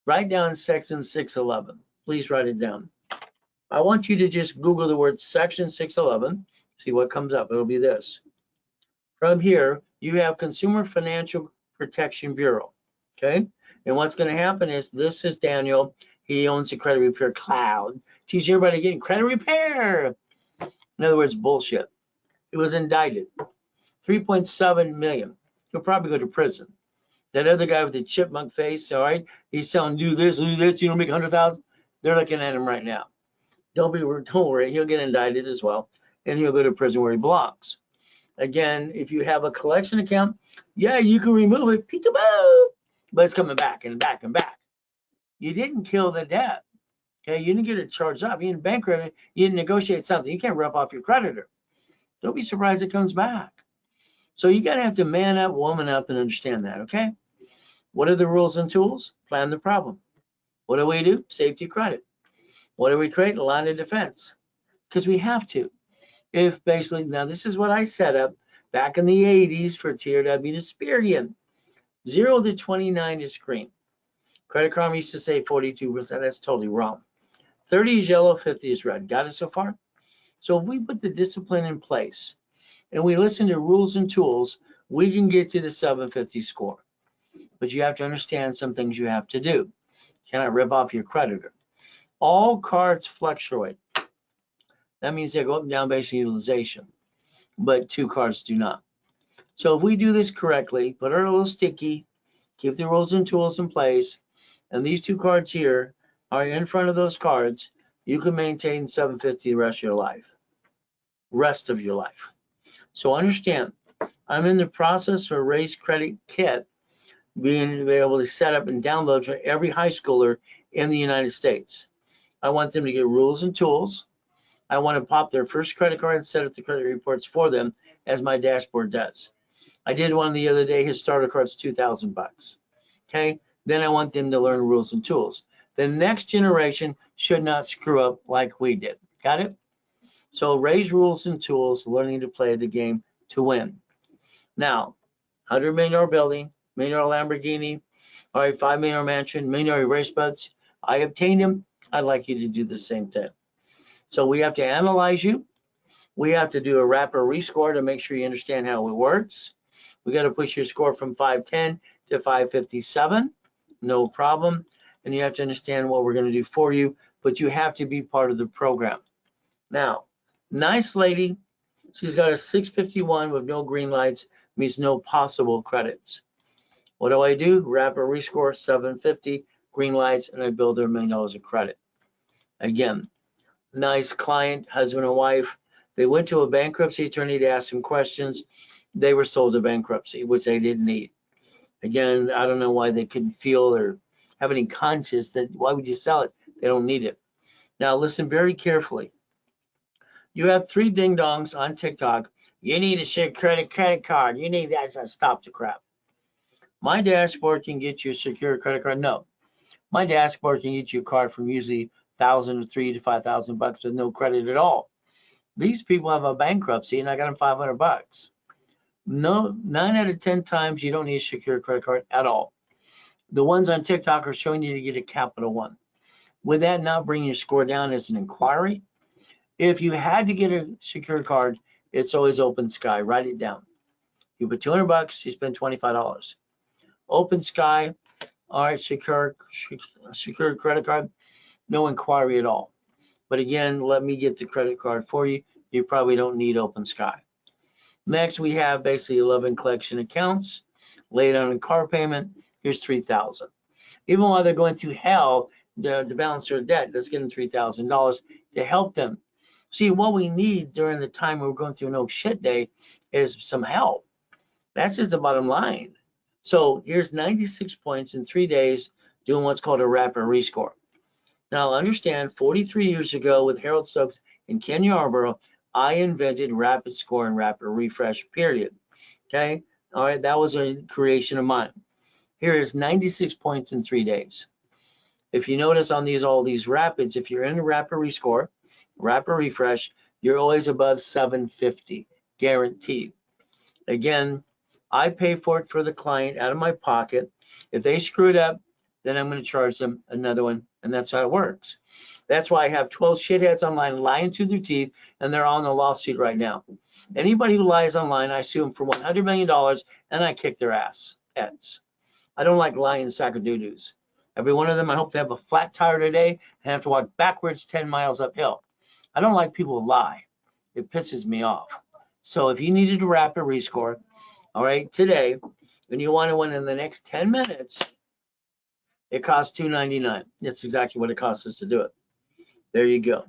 Write down Section 611. Please write it down. I want you to just Google the word Section 611. See what comes up. It'll be this. From here, you have Consumer Financial Protection Bureau. Okay? And what's going to happen is, this is Daniel. He owns the Credit Repair Cloud. Teach everybody getting credit repair. In other words, bullshit. He was indicted. 3.7 million. He'll probably go to prison. That other guy with the chipmunk face, all right, he's telling do this, you don't make 100,000. They're looking at him right now. Don't worry, he'll get indicted as well, and he'll go to prison where he belongs. Again, if you have a collection account, yeah, you can remove it, peekaboo, but it's coming back and back and back. You didn't kill the debt. Okay, you didn't get it charged off. You didn't bankrupt it. You didn't negotiate something. You can't rip off your creditor. Don't be surprised it comes back. So you got to have to man up, woman up, and understand that, okay? What are the rules and tools? Plan the problem. What do we do? Safety credit. What do we create? A line of defense. Because we have to. If basically, now this is what I set up back in the 80s for Tier W to Sperian. 0 to 29 is green. Credit Karma used to say 42%. That's totally wrong. 30 is yellow, 50 is red. Got it so far? So if we put the discipline in place and we listen to rules and tools, we can get to the 750 score. But you have to understand some things you have to do. You cannot rip off your creditor. All cards fluctuate. That means they go up and down based on utilization, but 2 cards do not. So if we do this correctly, put our little sticky, keep the rules and tools in place, and these 2 cards here are in front of those cards, you can maintain 750 the rest of your life. So understand, I'm in the process for a Raise Credit Kit being able to set up and download for every high schooler in the United States. I want them to get rules and tools. I want to pop their first credit card and set up the credit reports for them as my dashboard does. I did one the other day, his starter card's $2,000. Okay, then I want them to learn rules and tools. The next generation should not screw up like we did. Got it? So raise rules and tools, learning to play the game to win. Now, $100 million building, $1 million Lamborghini, all right, $5 million mansion, $1 million race buds. I obtained them. I'd like you to do the same thing. So we have to analyze you. We have to do a rapid rescore to make sure you understand how it works. We got to push your score from 510 to 557. No problem. And you have to understand what we're going to do for you, but you have to be part of the program. Now, nice lady, she's got a 651 with no green lights, means no possible credits. What do? Rapid rescore, 750, green lights, and I build her $1 million of credit. Again, nice client, husband and wife. They went to a bankruptcy attorney to ask them questions. They were sold to bankruptcy, which they didn't need. Again, I don't know why they couldn't feel or have any conscience that why would you sell it? They don't need it. Now listen very carefully. You have 3 ding-dongs on TikTok. You need a secure credit card. You need that. Stop the crap. My dashboard can get you a secure credit card. No, my dashboard can get you a card from usually $1,000 to $3,000 to $5,000 with no credit at all. These people have a bankruptcy, and I got them $500. No, 9 out of 10 times you don't need a secure credit card at all. The ones on TikTok are showing you to get a Capital One. Would that not bring your score down as an inquiry? If you had to get a secured card, it's always Open Sky. Write it down. You put $200, you spend $25. Open Sky, all right, secured credit card, no inquiry at all. But again, let me get the credit card for you. You probably don't need Open Sky. Next, we have basically 11 collection accounts laid on a car payment. Here's $3,000. Even while they're going through hell to balance their debt, let's get them $3,000 to help them. See, what we need during the time we're going through no shit day is some help. That's just the bottom line. So here's 96 points in 3 days doing what's called a rapid rescore. Now understand, 43 years ago with Harold Stokes and Ken Yarborough, I invented rapid score and rapid refresh, period. Okay, all right, that was a creation of mine. Here is 96 points in 3 days. If you notice on all these rapids, if you're in a rapid rescore, rapid refresh, you're always above 750, guaranteed. Again, I pay for it for the client out of my pocket. If they screw it up, then I'm going to charge them another one, and that's how it works. That's why I have 12 shitheads online lying through their teeth, and they're on the lawsuit right now. Anybody who lies online, I sue them for $100 million, and I kick their ass heads. I don't like lying sack of doo-doos. Every one of them, I hope to have a flat tire today and have to walk backwards 10 miles uphill. I don't like people who lie. It pisses me off. So if you needed a rapid rescore, all right, today, and you want one in the next 10 minutes, it costs $299. That's exactly what it costs us to do it. There you go.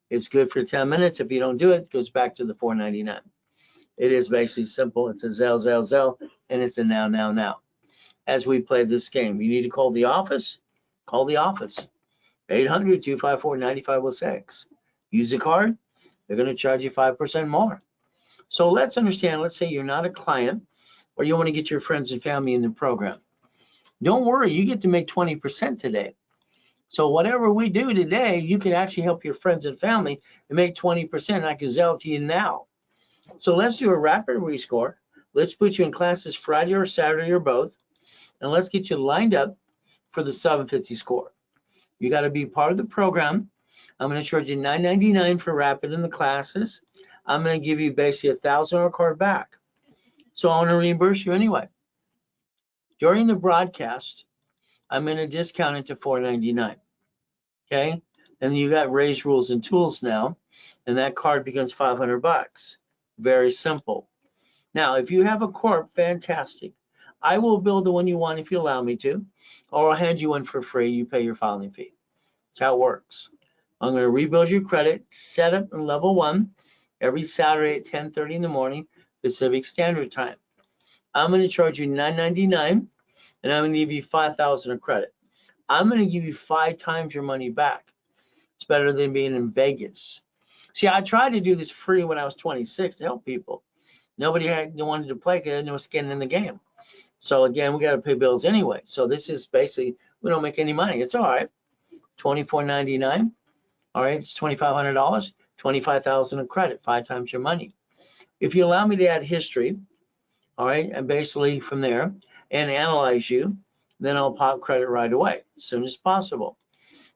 It's good for 10 minutes. If you don't do it, it goes back to the $499. It is basically simple. It's a Zell, and it's a now. As we play this game, you need to call the office. Call the office. 800-254-9506. Use a card. They're going to charge you 5% more. So let's understand, let's say you're not a client or you want to get your friends and family in the program. Don't worry, you get to make 20% today. So whatever we do today, you can actually help your friends and family and make 20%. And I can sell it to you now. So let's do a rapid rescore. Let's put you in classes Friday or Saturday or both. And let's get you lined up for the 750 score. You got to be part of the program. I'm going to charge you $9.99 for rapid in the classes. I'm going to give you basically a $1,000 card back. So I want to reimburse you anyway. During the broadcast, I'm going to discount it to $499. Okay, and you got raised rules and tools now, and that card becomes $500. Very simple. Now, if you have a corp, fantastic. I will build the one you want if you allow me to, or I'll hand you one for free. You pay your filing fee. That's how it works. I'm going to rebuild your credit, set up in level 1 every Saturday at 10:30 in the morning, Pacific Standard Time. I'm going to charge you $9.99, and I'm going to give you $5,000 of credit. I'm going to give you 5 times your money back. It's better than being in Vegas. See, I tried to do this free when I was 26 to help people. Nobody wanted to play because there was skin in the game. So again, we got to pay bills anyway. So this is basically, we don't make any money. It's all right. $24.99. All right, it's $2,500, $25,000 of credit, 5 times your money. If you allow me to add history, all right, and basically from there, and analyze you, then I'll pop credit right away as soon as possible.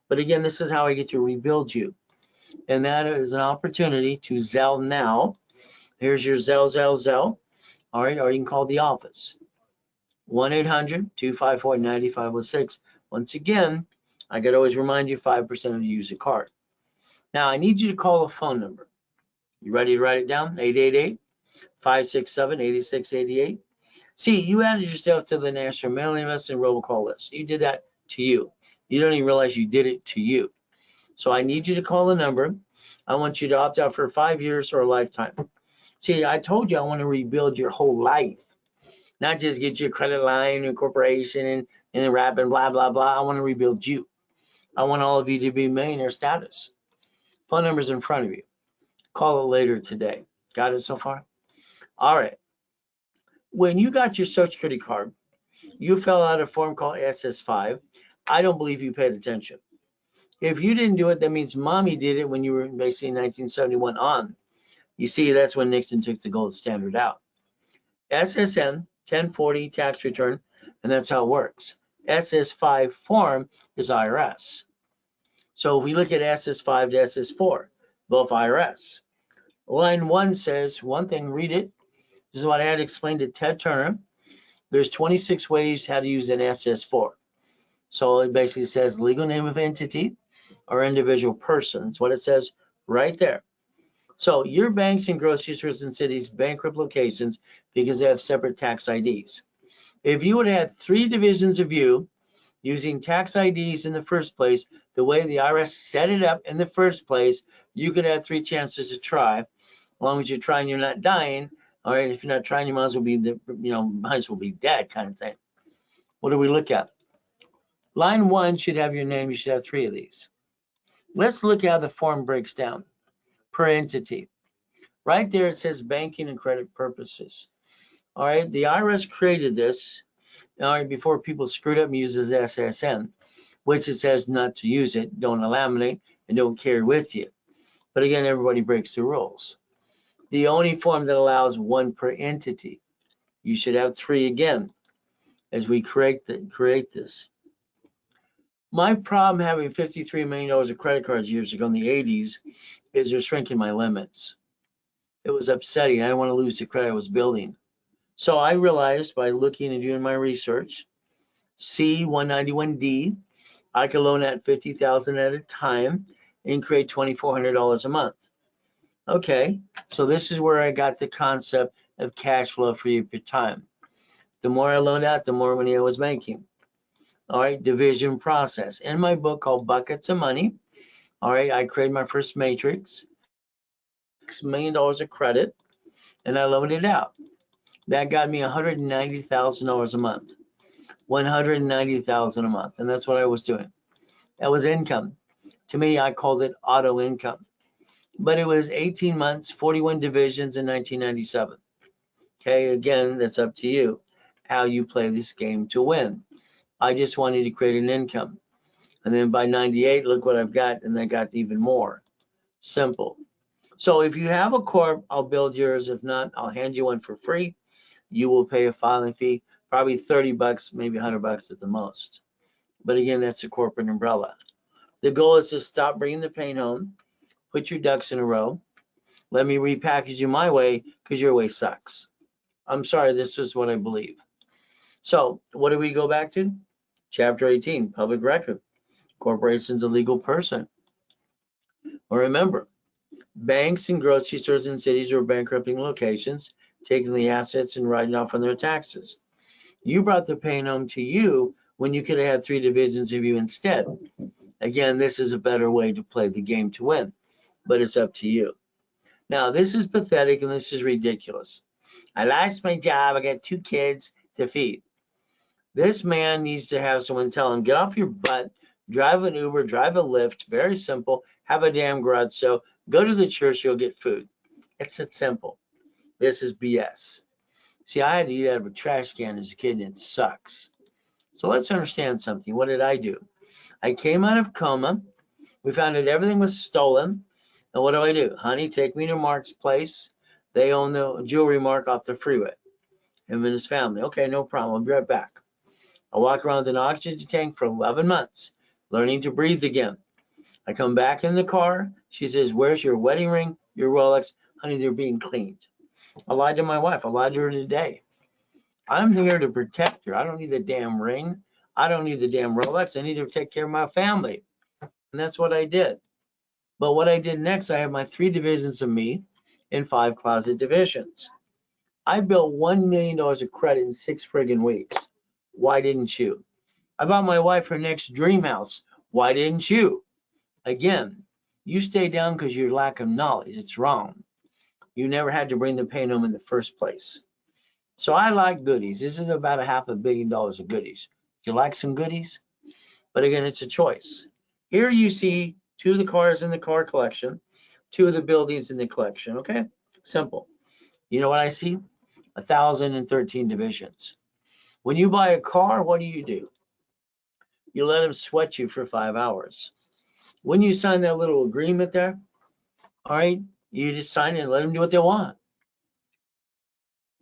But again, this is how I get to rebuild you. And that is an opportunity to Zelle now. Here's your Zelle. All right, or you can call the office. 1-800-254-9506. Once again, I could always remind you 5% of you use a card. Now, I need you to call a phone number. You ready to write it down? 888-567-8688. See, you added yourself to the National Mailing List and robocall list. You did that to you. You don't even realize you did it to you. So I need you to call the number. I want you to opt out for 5 years or a lifetime. See, I told you I want to rebuild your whole life. Not just get you a credit line and corporation and then wrap and blah, blah, blah. I want to rebuild you. I want all of you to be millionaire status. Phone number's in front of you. Call it later today. Got it so far? All right. When you got your Social Security card, you fill out a form called SS5. I don't believe you paid attention. If you didn't do it, that means mommy did it when you were basically in 1971 on. You see, that's when Nixon took the gold standard out. SSN 1040 tax return, and that's how it works. SS5 form is IRS. So if we look at SS5 to SS4, both IRS. Line 1 says one thing, read it. This is what I had explained to Ted Turner. There's 26 ways how to use an SS4. So it basically says legal name of entity or individual person. That's what it says right there. So your banks and grocery stores and cities bankrupt locations because they have separate tax IDs. If you would have had 3 divisions of you using tax IDs in the first place, the way the IRS set it up in the first place, you could have 3 chances to try. As long as you're trying, you're not dying. All right, if you're not trying, you might as well be, might as well be dead, kind of thing. What do we look at? Line 1 should have your name. You should have 3 of these. Let's look at how the form breaks down per entity. Right there, it says banking and credit purposes. All right, the IRS created this, all right, before people screwed up and used as SSN, which it says not to use it, don't laminate, and don't carry with you. But again, everybody breaks the rules. The only form that allows 1 per entity. You should have 3 again as we create this. My problem having $53 million of credit cards years ago in the 80s is they're shrinking my limits. It was upsetting. I didn't want to lose the credit I was building. So I realized by looking and doing my research, C191D, I could loan at $50,000 at a time and create $2,400 a month. Okay, so this is where I got the concept of cash flow free per time. The more I loaned out, the more money I was making. All right, division process. In my book called Buckets of Money, all right, I created my first matrix, $6 million of credit, and I loaned it out. That got me $190,000 a month. $190,000 a month, and that's what I was doing. That was income. To me, I called it auto income. But it was 18 months, 41 divisions in 1997. Okay, again, that's up to you, how you play this game to win. I just wanted to create an income. And then by 98, look what I've got, and I got even more. Simple. So if you have a corp, I'll build yours. If not, I'll hand you one for free. You will pay a filing fee, probably $30, maybe $100 at the most. But again, that's a corporate umbrella. The goal is to stop bringing the pain home, put your ducks in a row. Let me repackage you my way because your way sucks. I'm sorry, this is what I believe. So what do we go back to? Chapter 18, public record. Corporation's a legal person. Well, remember, banks and grocery stores in cities are bankrupting locations, taking the assets and writing off on their taxes. You brought the pain home to you when you could have had 3 divisions of you instead. Again, this is a better way to play the game to win, but it's up to you. Now, this is pathetic and this is ridiculous. I lost my job. I got 2 kids to feed. This man needs to have someone tell him, get off your butt, drive an Uber, drive a Lyft, very simple, have a damn garage sale, go to the church, you'll get food. It's that simple. This is BS. See, I had to eat out of a trash can as a kid, and it sucks. So let's understand something. What did I do? I came out of coma. We found out everything was stolen. And what do? Honey, take me to Mark's place. They own the jewelry mark off the freeway. Him and his family. Okay, no problem. I'll be right back. I walk around with an oxygen tank for 11 months, learning to breathe again. I come back in the car. She says, where's your wedding ring, your Rolex? Honey, they're being cleaned. I lied to my wife. I lied to her today. I'm here to protect her. I don't need the damn ring. I don't need the damn Rolex. I need to take care of my family. And that's what I did. But what I did next, I have my 3 divisions of me in 5 closet divisions. I built $1 million of credit in 6 friggin' weeks. Why didn't you? I bought my wife her next dream house. Why didn't you? Again, you stay down because you lack of knowledge. It's wrong. You never had to bring the pain home in the first place. So I like goodies. This is about $500 million of goodies. Do you like some goodies? But again, it's a choice. Here you see 2 of the cars in the car collection, 2 of the buildings in the collection. Okay, simple. You know what I see? 1,013 divisions. When you buy a car, what do? You let them sweat you for 5 hours. When you sign that little agreement there, all right, you just sign it and let them do what they want.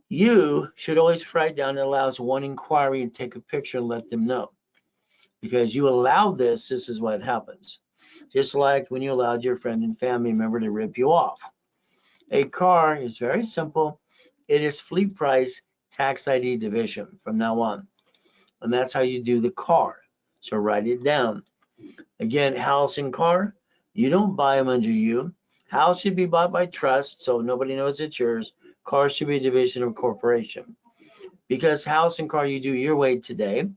You should always write down, it allows 1 inquiry and take a picture and let them know. Because you allow this is what happens. Just like when you allowed your friend and family member to rip you off. A car is very simple. It is fleet price tax ID division from now on. And that's how you do the car. So write it down. Again, house and car, you don't buy them under you. House should be bought by trust, so nobody knows it's yours. Car should be a division of corporation. Because house and car, you do your way today.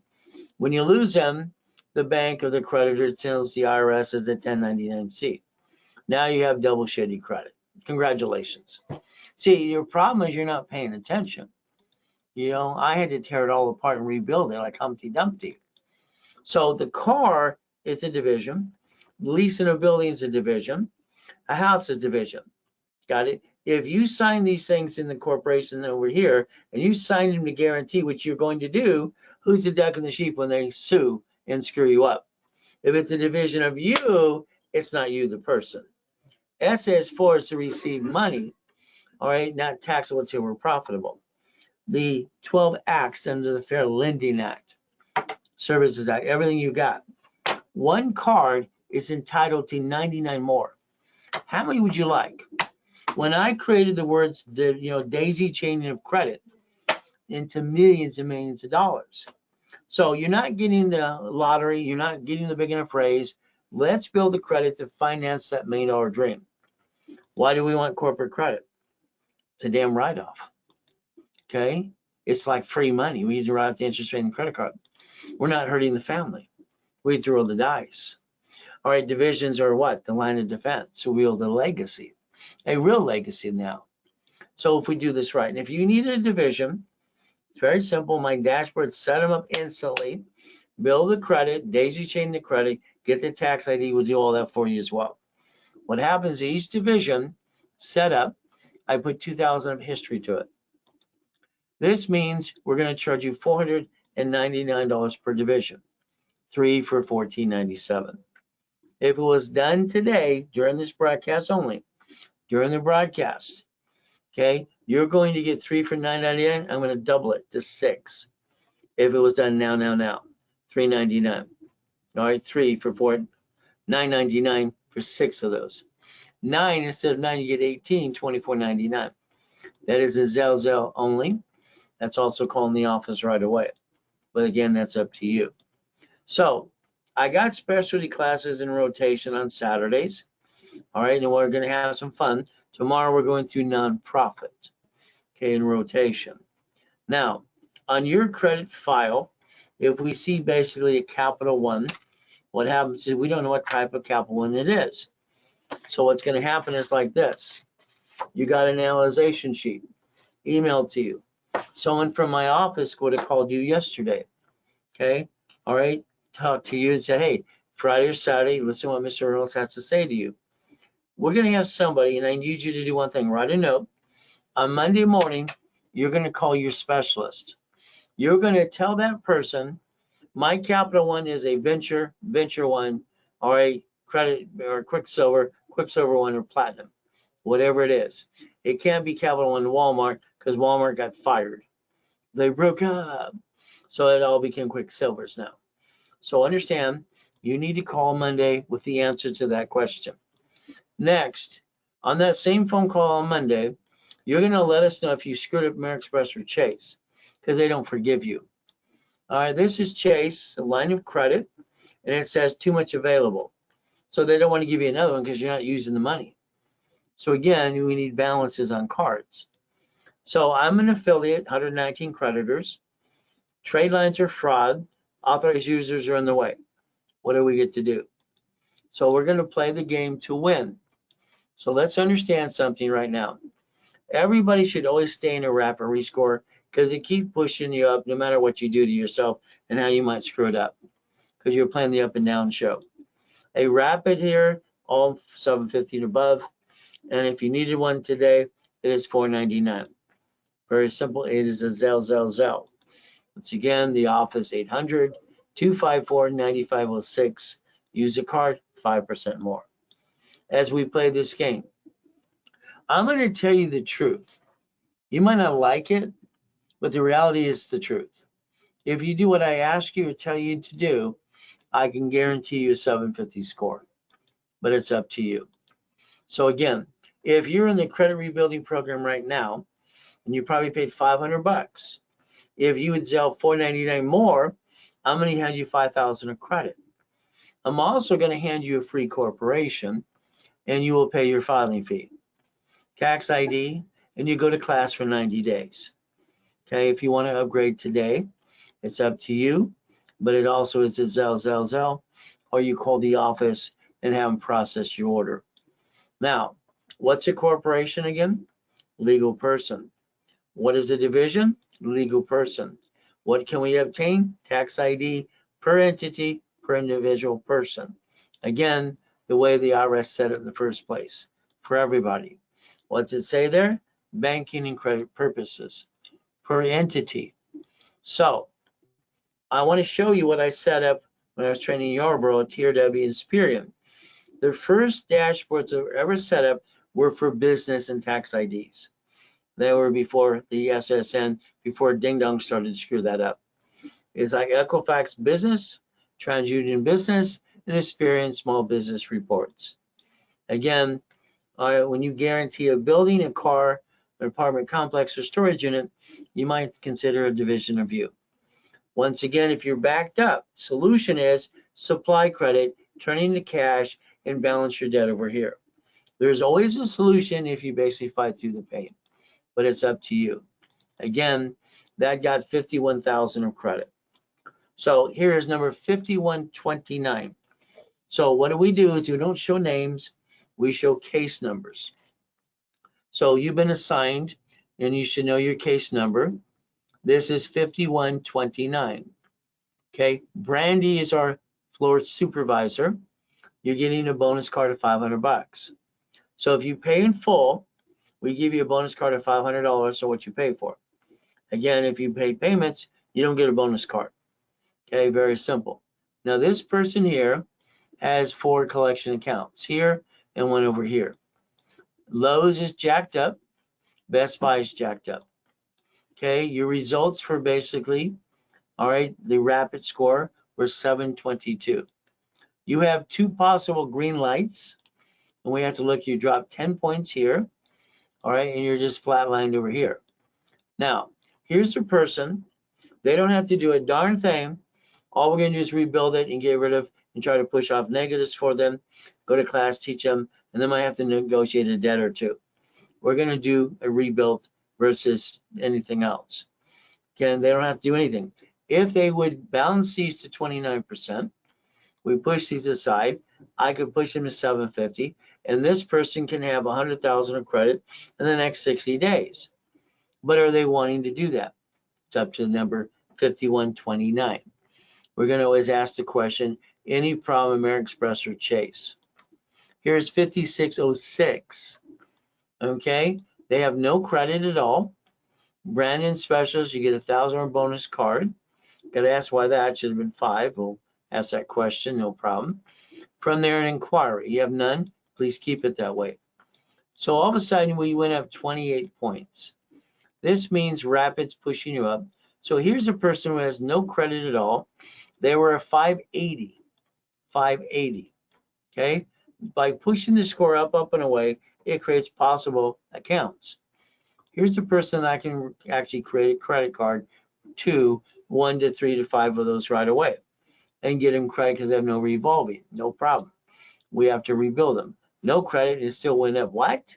When you lose them, the bank or the creditor tells the IRS as the 1099-C. Now you have double shitty credit. Congratulations. See, your problem is you're not paying attention. You know, I had to tear it all apart and rebuild it like Humpty Dumpty. So the car is a division. Leasing a building is a division. A house is division. Got it? If you sign these things in the corporation over here, and you sign them to guarantee what you're going to do, who's the duck and the sheep when they sue and screw you up? If it's a division of you, it's not you, the person. SS4 is to receive money, all right, not taxable until we're profitable. The 12 acts under the Fair Lending Act, Services Act, everything you got. 1 card is entitled to 99 more. How many would you like? When I created the words, daisy chaining of credit into millions and millions of dollars. So you're not getting the lottery. You're not getting the big enough raise. Let's build the credit to finance that $1 million dream. Why do we want corporate credit? It's a damn write-off. Okay? It's like free money. We need to write off the interest rate on the credit card. We're not hurting the family. We throw the dice. All right, divisions are what? The line of defense. We build a legacy. A real legacy now. So if we do this right, and if you need a division, it's very simple. My dashboard, set them up instantly, build the credit, daisy chain the credit, get the tax ID, we'll do all that for you as well. What happens, each division set up, I put 2,000 of history to it. This means we're going to charge you $499 per division, 3 for $14.97. If it was done today during this broadcast only, during the broadcast, okay, you're going to get 3 for $9.99. I'm going to double it to 6. If it was done now, $3.99. All right, 3 for $9.99 for 6 of those. 9 instead of 9, you get 18, $24.99. That is a Zelle only. That's also calling the office right away. But again, that's up to you. So I got specialty classes in rotation on Saturdays. All right, and we're going to have some fun. Tomorrow we're going through nonprofit, okay, in rotation. Now, on your credit file, if we see basically a capital one, what happens is we don't know what type of capital one it is. So what's going to happen is like this. You got an analyzation sheet emailed to you. Someone from my office would have called you yesterday, okay? All right, talked to you and said, hey, Friday or Saturday, listen to what Mr. Reynolds has to say to you. We're going to have somebody, and I need you to do one thing. Write a note. On Monday morning, you're going to call your specialist. You're going to tell that person, my capital one is a venture one, or a credit or quicksilver one, or platinum, whatever it is. It can't be capital one Walmart because Walmart got fired. They broke up. So it all became quicksilvers now. So understand, you need to call Monday with the answer to that question. Next, on that same phone call on Monday, you're going to let us know if you screwed up American Express or Chase, because they don't forgive you. All right, this is Chase, a line of credit, and it says too much available. So they don't want to give you another one because you're not using the money. So again, we need balances on cards. So I'm an affiliate, 119 creditors. Trade lines are fraud. Authorized users are in the way. What do we get to do? So we're going to play the game to win. So let's understand something right now. Everybody should always stay in a rapid rescore because it keeps pushing you up no matter what you do to yourself and how you might screw it up because you're playing the up and down show. A rapid here, all 750 and above. And if you needed one today, it is $4.99. Very simple. It is a Zelle. Once again, the office 800-254-9506. Use a card, 5% more. As we play this game, I'm going to tell you the truth. You might not like it, but the reality is the truth. If you do what I ask you or tell you to do, I can guarantee you a 750 score, but it's up to you. So again, if you're in the credit rebuilding program right now, and you probably paid $500, if you would sell $4.99 more, I'm going to hand you $5,000 of credit. I'm also going to hand you a free corporation, and you will pay your filing fee, tax ID, and you go to class for 90 days. Okay, if you want to upgrade today, it's up to you, but it also is a Zelle, or you call the office and have them process your order. Now, what's a corporation again? Legal person. What is a division? Legal person. What can we obtain? Tax ID per entity, per individual person. Again, the way the IRS set it in the first place for everybody. What's it say there? Banking and credit purposes per entity. So I want to show you what I set up when I was training Yarborough, TRW, and Sperian. The first dashboards that were ever set up were for business and tax IDs. They were before the SSN, before Ding Dong started to screw that up. It's like Equifax Business, TransUnion Business, and Experian Small Business Reports. Again, when you guarantee a building, a car, an apartment complex, or storage unit, you might consider a division of you. Once again, if you're backed up, solution is supply credit, turning to cash, and balance your debt over here. There's always a solution if you basically fight through the pain, but it's up to you. Again, that got 51,000 of credit. So here is number 5129. So what do? We don't show names, we show case numbers. So you've been assigned, and you should know your case number. This is 5129. Okay, Brandy is our floor supervisor. You're getting a bonus card of $500. So if you pay in full, we give you a bonus card of $500, so what you pay for. Again, if you pay payments, you don't get a bonus card. Okay, very simple. Now this person here has 4 collection accounts here and one over here. Lowe's is jacked up, Best Buy is jacked up. Okay, your results for basically, all right, the rapid score were 722. You have 2 possible green lights, and we have to look, you dropped 10 points here, all right, and you're just flatlined over here. Now, here's the person. They don't have to do a darn thing. All we're going to do is rebuild it and get rid of and try to push off negatives for them, go to class, teach them, and and they might have to negotiate a debt or two. We're going to do a rebuild versus anything else. Again, they don't have to do anything. If they would balance these to 29%, we push these aside. I could push them to 750, and this person can have 100,000 of credit in the next 60 days. But are they wanting to do that? It's up to the number 5129. We're going to always ask the question, any problem, American Express or Chase? Here's 5606. Okay, they have no credit at all. Brandon Specialist, you get $1,000 bonus card. Got to ask why that should have been 5. We'll ask that question, no problem. From there, an inquiry. You have none, please keep it that way. So all of a sudden, we went up 28 points. This means Rapid's pushing you up. So here's a person who has no credit at all. They were a 580. 580. Okay? By pushing the score up, and away, it creates possible accounts. Here's a person that can actually create a credit card to 1 to 3 to 5 of those right away and get them credit because they have no revolving. No problem. We have to rebuild them. No credit, it still went up. What?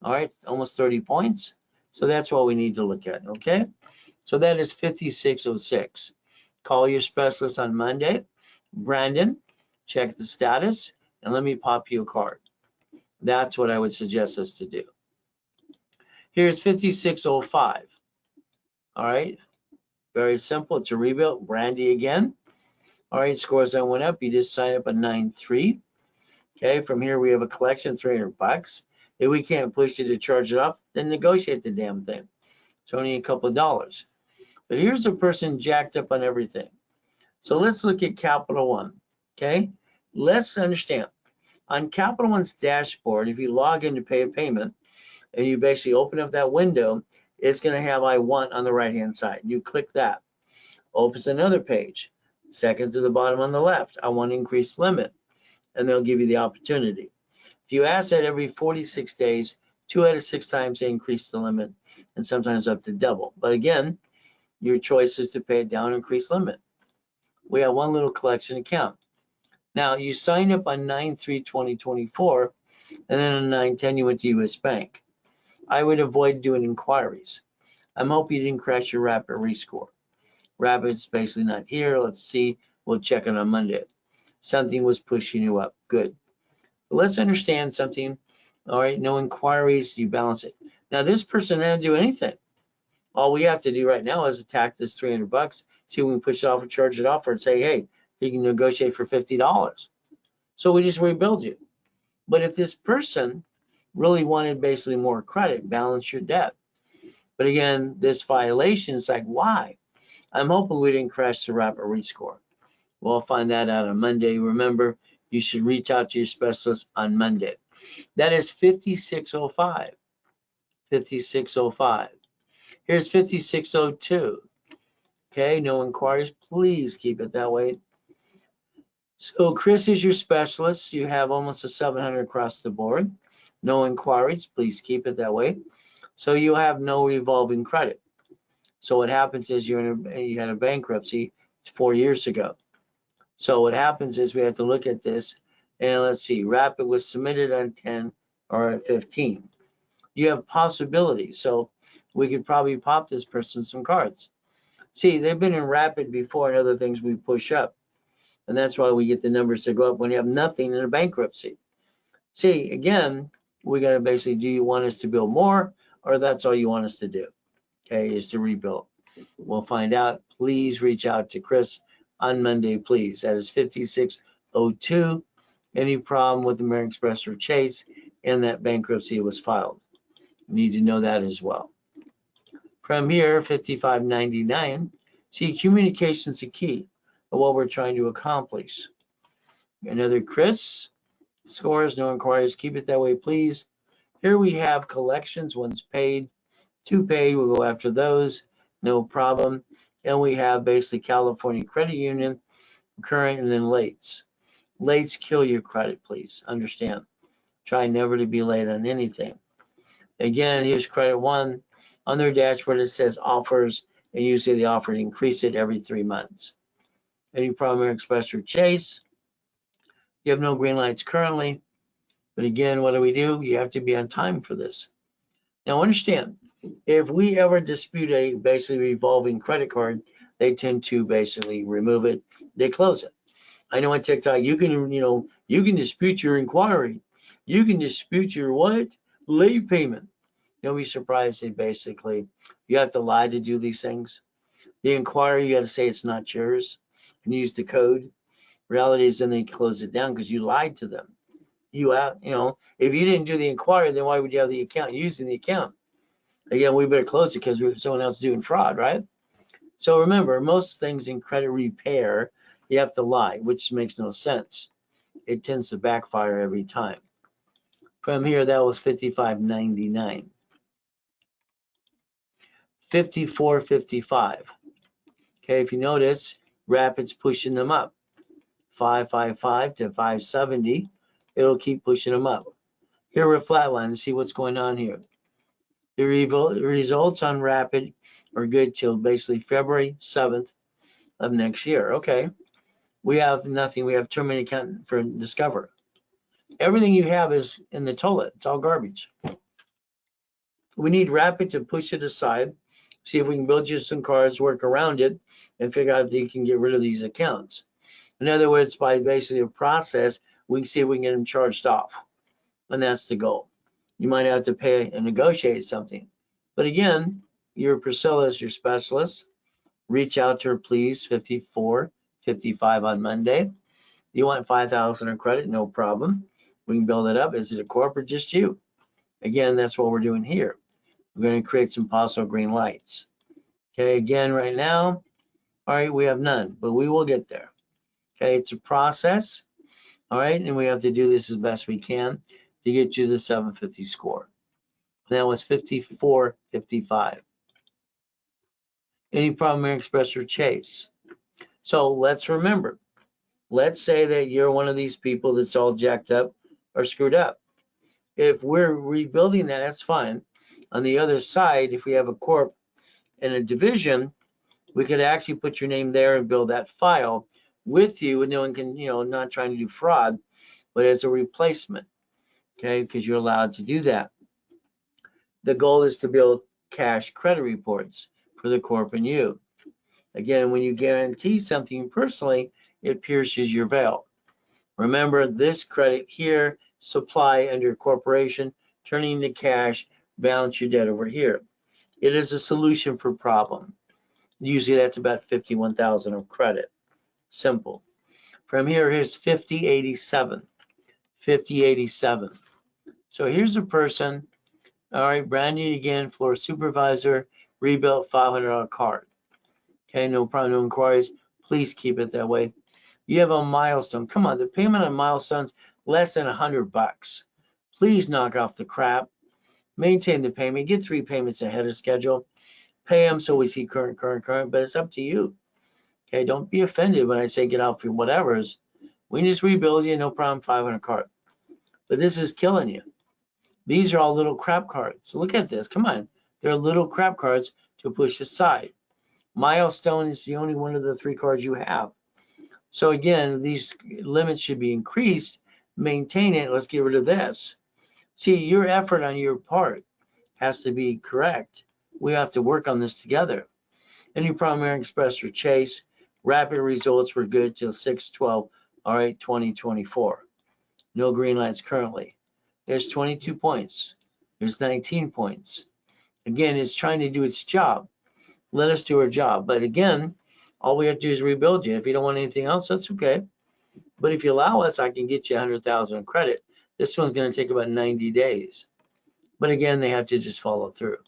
All right, almost 30 points. So that's what we need to look at, okay? So that is 5606. Call your specialist on Monday. Brandon, check the status, and let me pop you a card. That's what I would suggest us to do. Here's 5605. All right, very simple. It's a rebuild. Brandy again. All right, scores that went up. You just sign up a 9-3. Okay, from here we have a collection, $300. If we can't push you to charge it off, then negotiate the damn thing. It's only a couple of dollars. But here's a person jacked up on everything. So let's look at Capital One. Okay, let's understand. On Capital One's dashboard, if you log in to pay a payment and you basically open up that window, it's going to have I want on the right hand side. You click that. Opens another page. Second to the bottom on the left, I want increased limit, and they'll give you the opportunity. If you ask that every 46 days, 2 out of 6 times they increase the limit, and sometimes up to double. But again, your choice is to pay it down, increase limit. We have one little collection account. Now you signed up on 9/3/2024, and then on 9/10 you went to US Bank. I would avoid doing inquiries. I'm hoping you didn't crash your Rapid rescore. Rapid's basically not here. Let's see. We'll check it on Monday. Something was pushing you up. Good. But let's understand something. All right, no inquiries. You balance it. Now this person didn't do anything. All we have to do right now is attack this $300. See if we can push it off or charge it off, or say, hey, you can negotiate for $50. So we just rebuild you. But if this person really wanted basically more credit, balance your debt. But again, this violation is like, why? I'm hoping we didn't crash the Rapid rescore. We'll find that out on Monday. Remember, you should reach out to your specialist on Monday. That is 5605. 5605. Here's 5602. Okay, no inquiries. Please keep it that way. So Chris is your specialist. You have almost a 700 across the board. No inquiries. Please keep it that way. So you have no revolving credit. So what happens is you had a bankruptcy 4 years ago. So what happens is we have to look at this, and let's see, Rapid was submitted on 10 or at 15. You have possibilities. So we could probably pop this person some cards. See, they've been in Rapid before and other things we push up. And that's why we get the numbers to go up when you have nothing in a bankruptcy. See, again, we got to basically, do you want us to build more, or that's all you want us to do? Okay, is to rebuild. We'll find out. Please reach out to Chris on Monday, please. That is 5602. Any problem with American Express or Chase, and that bankruptcy was filed. You need to know that as well. From here, 5599. See, communication is the key of what we're trying to accomplish. Another Chris. Scores, no inquiries. Keep it that way, please. Here we have collections. One's paid, 2 paid. We'll go after those. No problem. And we have basically California Credit Union, current, and then lates. Lates kill your credit, please. Understand. Try never to be late on anything. Again, here's Credit One. On their dashboard, it says offers, and usually they offer to increase it every 3 months. Any problem, Express or Chase? You have no green lights currently. But again, what do? You have to be on time for this. Now understand, if we ever dispute a basically revolving credit card, they tend to basically remove it. They close it. I know on TikTok, you can dispute your inquiry. You can dispute your what? Late payment. Don't be surprised you have to lie to do these things. The inquiry, you got to say it's not yours and use the code. Reality is then they close it down because you lied to them. If you didn't do the inquiry, then why would you have the account using the account? Again, we better close it because someone else is doing fraud, right? So remember, most things in credit repair, you have to lie, which makes no sense. It tends to backfire every time. From here, that was $55.99. $54.55. Okay, if you notice, Rapid's pushing them up. $555 to $570. It'll keep pushing them up. Here we're flatline. Let's see what's going on here. The results on Rapid are good till basically February 7th of next year. Okay. We have nothing. We have terminated account for Discover. Everything you have is in the toilet. It's all garbage. We need Rapid to push it aside, see if we can build you some cards, work around it, and figure out if you can get rid of these accounts. In other words, by basically a process, we can see if we can get them charged off. And that's the goal. You might have to pay and negotiate something. But again, your Priscilla is your specialist. Reach out to her, please. $54.55 on Monday. You want $5,000 in credit? No problem. We can build it up. Is it a corp or just you? Again, that's what we're doing here. We're going to create some possible green lights. Okay, again, right now, all right, we have none, but we will get there. Okay, it's a process. All right, and we have to do this as best we can to get you the 750 score. That was $54.55. Any problem, American Express or Chase? So let's remember, let's say that you're one of these people that's all jacked up or screwed up. If we're rebuilding that, that's fine. On the other side, if we have a corp and a division, we could actually put your name there and build that file with you, and no one can, not trying to do fraud, but as a replacement, okay, because you're allowed to do that. The goal is to build cash credit reports for the corp and you. Again, when you guarantee something personally, it pierces your veil. Remember this credit here, supply under corporation, turning to cash, balance your debt over here. It is a solution for problem. Usually that's about 51,000 of credit. Simple. From here, here's 5087. 5087. So here's a person, all right, brand new again, floor supervisor, rebuilt $500 card. Okay, no problem, no inquiries. Please keep it that way. You have a milestone. Come on, the payment on milestones less than $100. Please knock off the crap. Maintain the payment. Get 3 payments ahead of schedule. Pay them so we see current, but it's up to you. Okay, don't be offended when I say get out for whatever's. We can just rebuild you, no problem, 500 card. But this is killing you. These are all little crap cards. Look at this. Come on. They're little crap cards to push aside. Milestone is the only one of the 3 cards you have. So again, these limits should be increased. Maintain it. Let's get rid of this. See, your effort on your part has to be correct. We have to work on this together. Any problem, American Express or Chase, Rapid results were good till 6/12, all right, 2024. No green lights currently. There's 22 points. There's 19 points. Again, it's trying to do its job. Let us do our job. But again, all we have to do is rebuild you. If you don't want anything else, that's okay. But if you allow us, I can get you 100,000 credit. This one's going to take about 90 days. But again, they have to just follow through.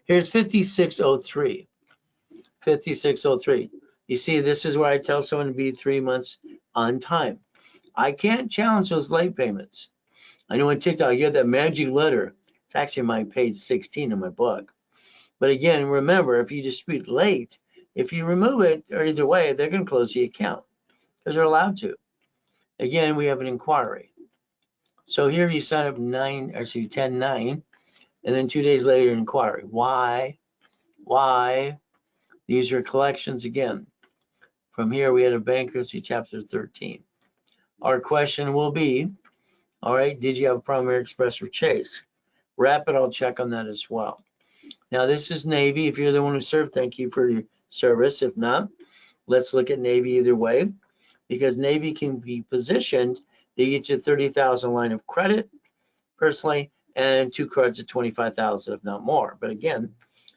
Here's 5603. 5603. You see, this is where I tell someone to be 3 months on time. I can't challenge those late payments. I know on TikTok, you have that magic letter. It's actually my page 16 in my book. But again, remember, if you dispute late, if you remove it, or either way, they're going to close the account because they're allowed to. Again, we have an inquiry. So here you sign up 10/9, and then 2 days later, inquiry. Why? These are collections again. From here, we had a bankruptcy, chapter 13. Our question will be, All right, did you have Primary Express or Chase? Rapid, I'll check on that as well. Now this is Navy. If you're the one who served, thank you for your service. If not, let's look at Navy either way, because Navy can be positioned to get you 30,000 line of credit personally, and 2 cards at 25,000, if not more. But again,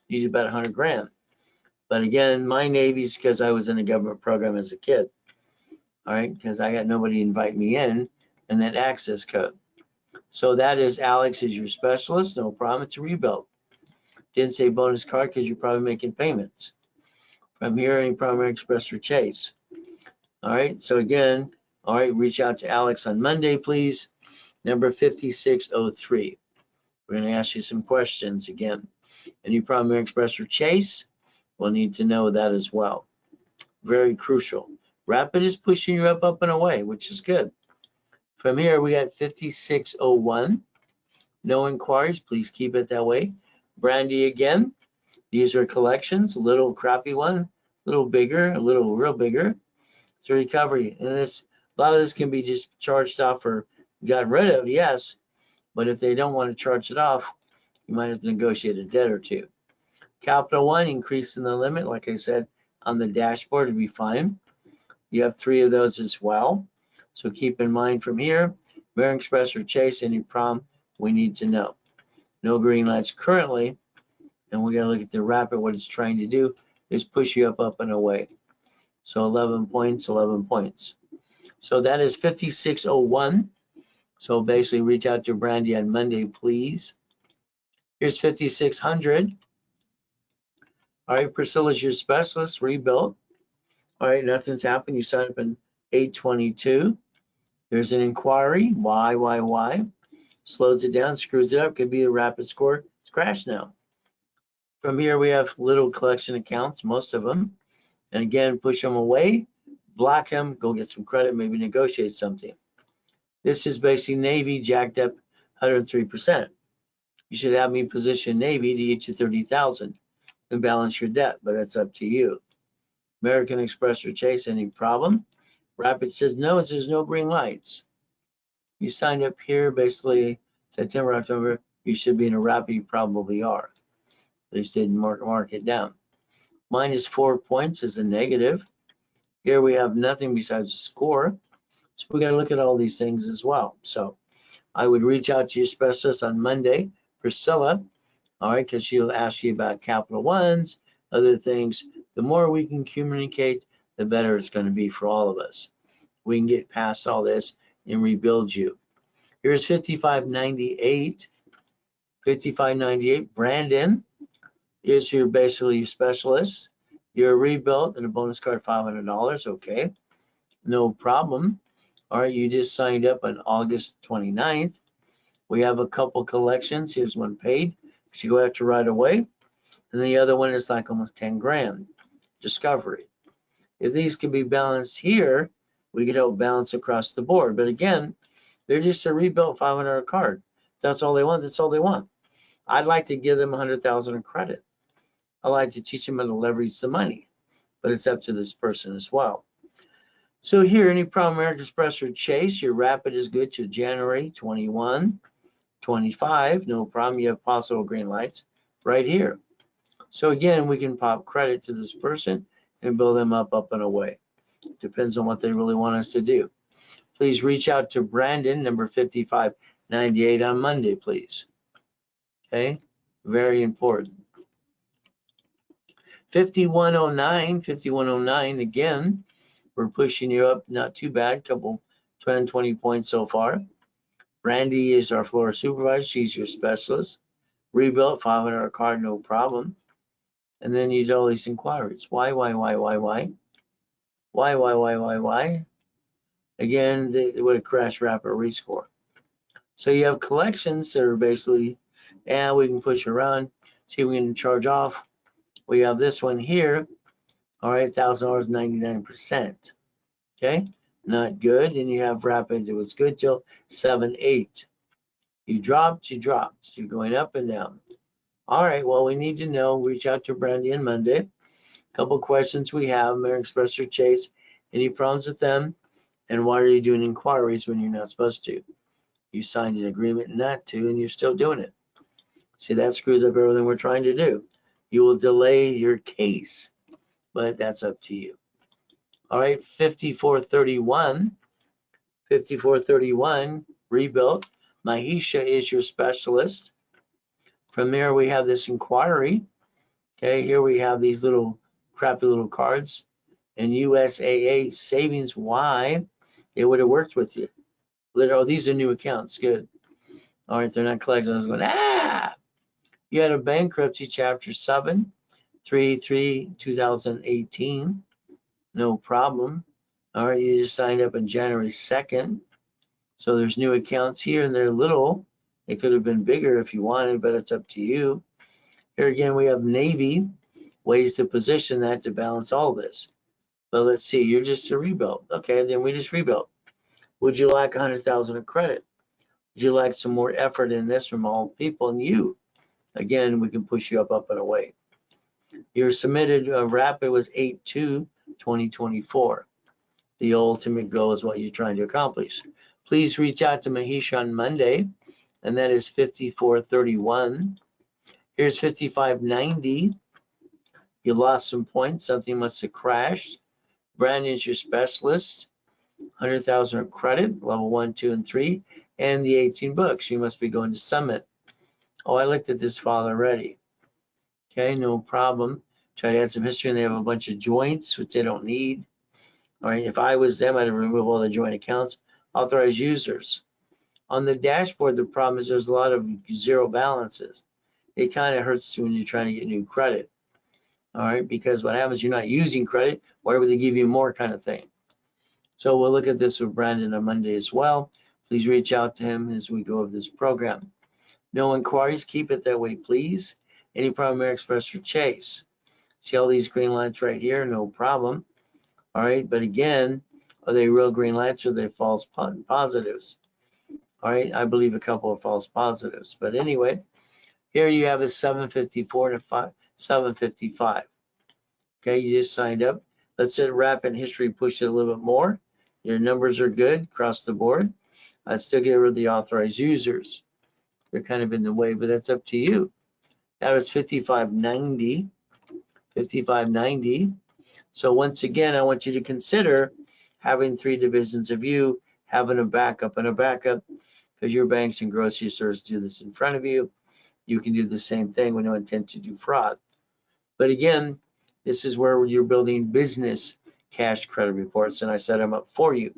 usually about 100 grand. But again, my Navy's because I was in a government program as a kid. All right, because I got nobody to invite me in, and that access code. So that is Alex is your specialist. No problem. It's a rebuild. Didn't say bonus card because you're probably making payments. From here, any Primary Express or Chase. All right, so again, all right, reach out to Alex on Monday, please. Number 5603. We're going to ask you some questions again. Any Primary Express or Chase? We'll need to know that as well. Very crucial. Rapid is pushing you up, and away, which is good. From here, we got 5601. No inquiries. Please keep it that way. Brandy again. These are collections. A little crappy one, a little bigger, a little real bigger. It's a recovery. And a lot of this can be just charged off or gotten rid of, yes. But if they don't want to charge it off, you might have to negotiate a debt or two. Capital One, increasing the limit, like I said, on the dashboard would be fine. You have 3 of those as well. So keep in mind from here, American Express or Chase, any problem we need to know. No green lights currently, and we got to look at the Rapid. What it's trying to do is push you up, and away. So 11 points, 11 points. So that is 5601. So basically reach out to Brandy on Monday, please. Here's 5600. All right, Priscilla's your specialist, rebuilt. All right, nothing's happened. You signed up in 822. There's an inquiry. Why? Slows it down, screws it up. Could be a rapid score. It's crashed now. From here, we have little collection accounts, most of them. And again, push them away, block them, go get some credit, maybe negotiate something. This is basically Navy jacked up 103%. You should have me position Navy to get you 30,000 and balance your debt, but that's up to you. American Express or Chase, any problem? Rapid says no, there's no green lights. You signed up here basically September, October, you should be in a Rapid, you probably are. At least didn't mark it down. -4 points is a negative. Here we have nothing besides a score. So we got to look at all these things as well. So I would reach out to your specialist on Monday, Priscilla, all right, because she'll ask you about Capital Ones, other things. The more we can communicate, the better it's going to be for all of us. We can get past all this and rebuild you. Here's 5598. 5598, Brandon is basically your specialist. You're rebuilt and a bonus card $500. Okay, no problem. All right, you just signed up on August 29th. We have a couple collections. Here's one paid, which you go after right away. And the other one is like almost 10 grand. Discovery. If these can be balanced here, we could help balance across the board. But again, they're just a rebuilt $500 card. If that's all they want, that's all they want. I'd like to give them 100,000 in credit. I like to teach them how to leverage the money, but it's up to this person as well. So here, any problem, American Express or Chase, your Rapid is good to January 21, 25, no problem. You have possible green lights right here. So again, we can pop credit to this person and build them up, and away. Depends on what they really want us to do. Please reach out to Brandon, number 5598 on Monday, please. Okay, very important. 5109, again, we're pushing you up, not too bad, couple 10, 20 points so far. Brandy is our floor supervisor, she's your specialist. Rebuilt, $500 card, no problem. And then you do all these inquiries. Why? Again, they would have crashed Rapid rescore. So you have collections that are basically, and we can push around, see if we can charge off. We have this one here, all right, $1,000, 99%. Okay, not good. And you have Rapid, it was good till 7-8. You dropped. You're going up and down. All right, well, we need to know. Reach out to Brandy on Monday. A couple questions we have, American Express or Chase. Any problems with them? And why are you doing inquiries when you're not supposed to? You signed an agreement not to, and you're still doing it. See, that screws up everything we're trying to do. You will delay your case, but that's up to you. All right, 5431. 5431, rebuilt. Mahisha is your specialist. From there, we have this inquiry. Okay, here we have these little crappy little cards. And USAA Savings Y, it would have worked with you. Oh, these are new accounts. Good. All right, they're not collecting. I was going, you had a bankruptcy, Chapter 7, 3/3/2018. No problem. All right, you just signed up on January 2nd. So there's new accounts here, and they're little. It could have been bigger if you wanted, but it's up to you. Here again, we have Navy, ways to position that to balance all this. But let's see, you're just a rebuild. Okay, then we just rebuilt. Would you like 100,000 of credit? Would you like some more effort in this from all people and you? Again, we can push you up and away. Your submitted rapid was 8/2/2024. The ultimate goal is what you're trying to accomplish. Please reach out to Mahisha on Monday, and that is 5431. Here's 5590. You lost some points. Something must have crashed. Brandon's your specialist. 100,000 of credit, level 1, 2, and 3, and the 18 books. You must be going to Summit. Oh, I looked at this file already. Okay, no problem. Try to add some history, and they have a bunch of joints, which they don't need. All right, if I was them, I'd remove all the joint accounts. Authorize users. On the dashboard, the problem is there's a lot of zero balances. It kind of hurts you when you're trying to get new credit. All right, because what happens, you're not using credit, why would they give you more kind of thing? So we'll look at this with Brandon on Monday as well. Please reach out to him as we go over this program. No inquiries, keep it that way, please. Any problem, Express or Chase. See all these green lights right here? No problem. All right, but again, are they real green lights or are they false positives? All right, I believe a couple of false positives. But anyway, here you have a 754 to 755. Okay, you just signed up. Let's hit rapid history, push it a little bit more. Your numbers are good across the board. I'd still get rid of the authorized users. They're kind of in the way, but that's up to you. That was 5590. 5590. So once again, I want you to consider having 3 divisions of you, having a backup and a backup, because your banks and grocery stores do this in front of you. You can do the same thing with no intent to do fraud. But again, this is where you're building business cash credit reports, and I set them up for you.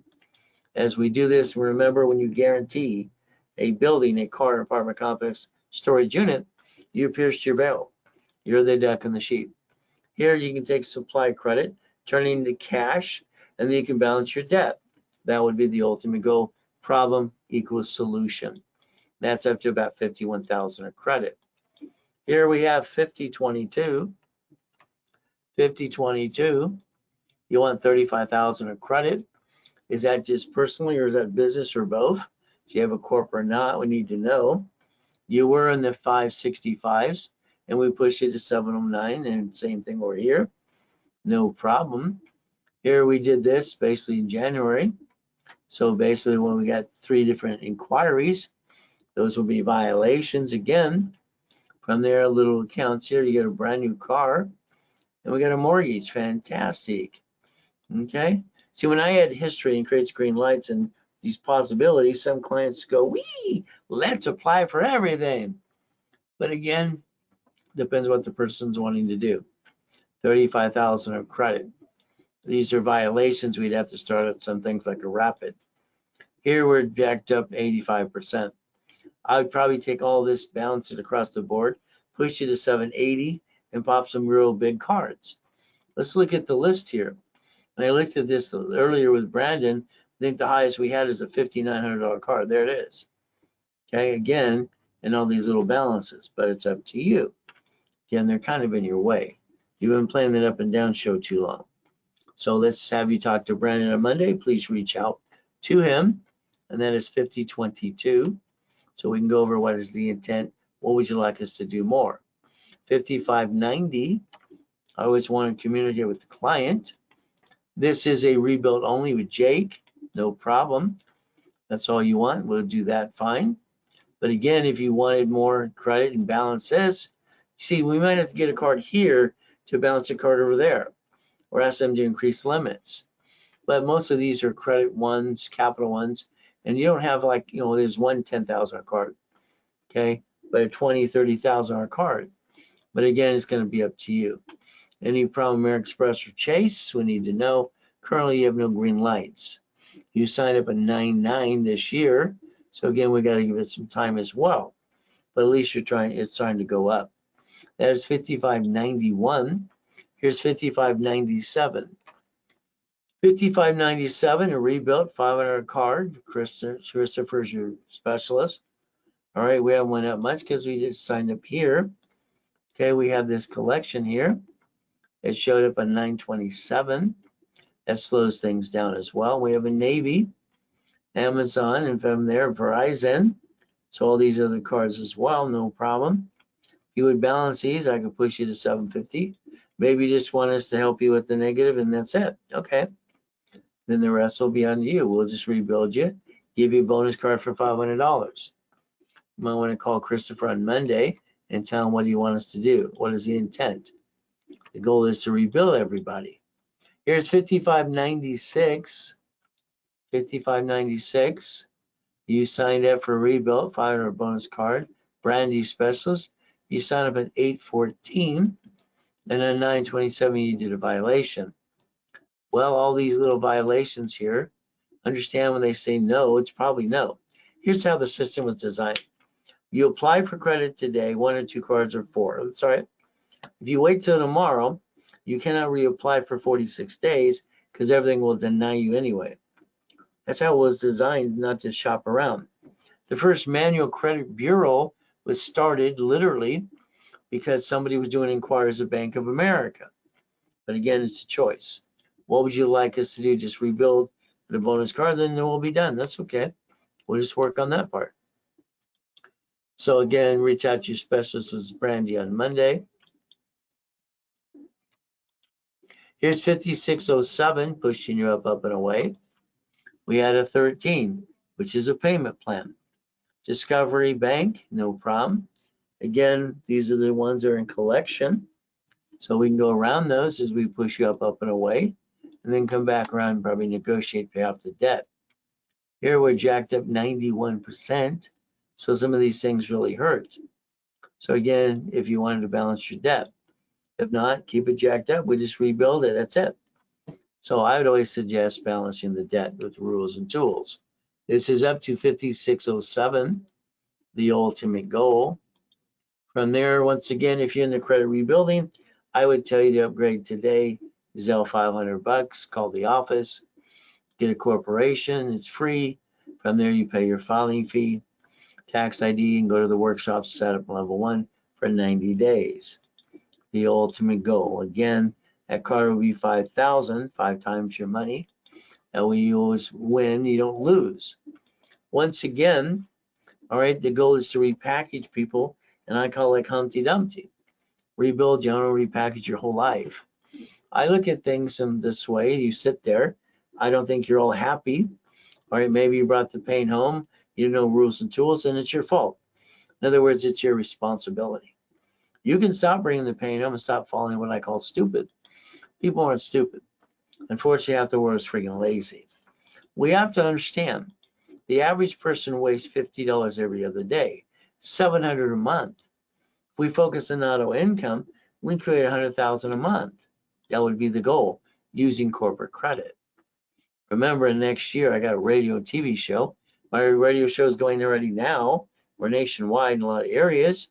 As we do this, remember when you guarantee a building, a car, an apartment complex, storage unit, you pierced your veil. You're the duck in the sheep. Here you can take supply credit, turn it into cash, and then you can balance your debt. That would be the ultimate goal. Problem equals solution. That's up to about 51,000 of credit. Here we have 5022. 5022. You want 35,000 of credit. Is that just personally or is that business or both? Do you have a corp or not? We need to know. You were in the 565s and we pushed it to 709, and same thing over here. No problem. Here we did this basically in January. So basically when we got 3 different inquiries, those will be violations again. From there, little accounts here, you get a brand new car, and we got a mortgage. Fantastic. Okay. See, when I add history and creates green lights and these possibilities, some clients go, wee, let's apply for everything. But again, depends what the person's wanting to do. 35,000 of credit. These are violations. We'd have to start at some things like a rapid. Here we're jacked up 85%. I would probably take all this, balance it across the board, push it to 780, and pop some real big cards. Let's look at the list here. When I looked at this earlier with Brandon, I think the highest we had is a $5,900 card. There it is. Okay, again, and all these little balances, but it's up to you. Again, they're kind of in your way. You've been playing that up and down show too long. So let's have you talk to Brandon on Monday. Please reach out to him, and that is 5022. So we can go over what is the intent. What would you like us to do more? 5590. I always want to communicate with the client. This is a rebuild only with Jake. No problem. That's all you want, we'll do that fine. But again, if you wanted more credit and balance this, see, we might have to get a card here to balance a card over there, or ask them to increase limits. But most of these are credit ones, capital ones, and you don't have like, there's one $10,000 card, okay, but a $20,000, $30,000 card. But again, it's going to be up to you. Any problem, American Express or Chase? We need to know. Currently, you have no green lights. You signed up at 9/9 this year, so again, we got to give it some time as well. But at least it's trying to go up. That is 55.91. Here's 55.97. 55.97, a rebuilt 500 card. Christopher's your specialist. All right, we haven't went up much because we just signed up here. Okay, we have this collection here. It showed up on 9/27. That slows things down as well. We have a Navy, Amazon, and from there, Verizon. So all these other cards as well, no problem. If you would balance these, I could push you to 750. Maybe you just want us to help you with the negative and that's it. Okay. Then the rest will be on you. We'll just rebuild you, give you a bonus card for $500. You might want to call Christopher on Monday and tell him what do you want us to do? What is the intent? The goal is to rebuild everybody. Here's 55.96. 55.96. You signed up for a rebuild, $500 bonus card, brand new specialist. You signed up at 8/14, and on 9/27 you did a violation. Well, all these little violations here, understand when they say no, it's probably no. Here's how the system was designed. You apply for credit today, 1 or 2 cards or 4. That's all right. If you wait till tomorrow, you cannot reapply for 46 days because everything will deny you anyway. That's how it was designed, not to shop around. The first manual credit bureau was started literally because somebody was doing inquiries at Bank of America. But again, it's a choice. What would you like us to do? Just rebuild the bonus card, then we'll be done. That's okay. We'll just work on that part. So again, reach out to your specialist with Brandy on Monday. Here's 5607, pushing you up and away. We had a 13, which is a payment plan. Discovery Bank, no problem. Again, these are the ones that are in collection. So we can go around those as we push you up and away, and then come back around and probably negotiate, pay off the debt. Here we're jacked up 91%. So some of these things really hurt. So again, if you wanted to balance your debt, if not, keep it jacked up. We just rebuild it. That's it. So I would always suggest balancing the debt with rules and tools. This is up to 5607, the ultimate goal. From there, once again, if you're in the credit rebuilding, I would tell you to upgrade today. Zelle $500, call the office, get a corporation, it's free. From there, you pay your filing fee, tax ID, and go to the workshop, set up level 1 for 90 days. The ultimate goal. Again, that card will be $5,000, 5 times your money. And we always win, you don't lose. Once again, all right, the goal is to repackage people, and I call it Humpty Dumpty. Rebuild, you don't repackage your whole life. I look at things in this way. You sit there. I don't think you're all happy. All right, maybe you brought the pain home. You didn't know rules and tools, and it's your fault. In other words, it's your responsibility. You can stop bringing the pain home and stop falling what I call stupid. People aren't stupid. Unfortunately, half the world is freaking lazy. We have to understand the average person wastes $50 every other day, $700 a month. If we focus on auto income, we can create $100,000 a month. That would be the goal, using corporate credit. Remember, next year I got a radio and TV show. My radio show is going already now. We're nationwide in a lot of areas.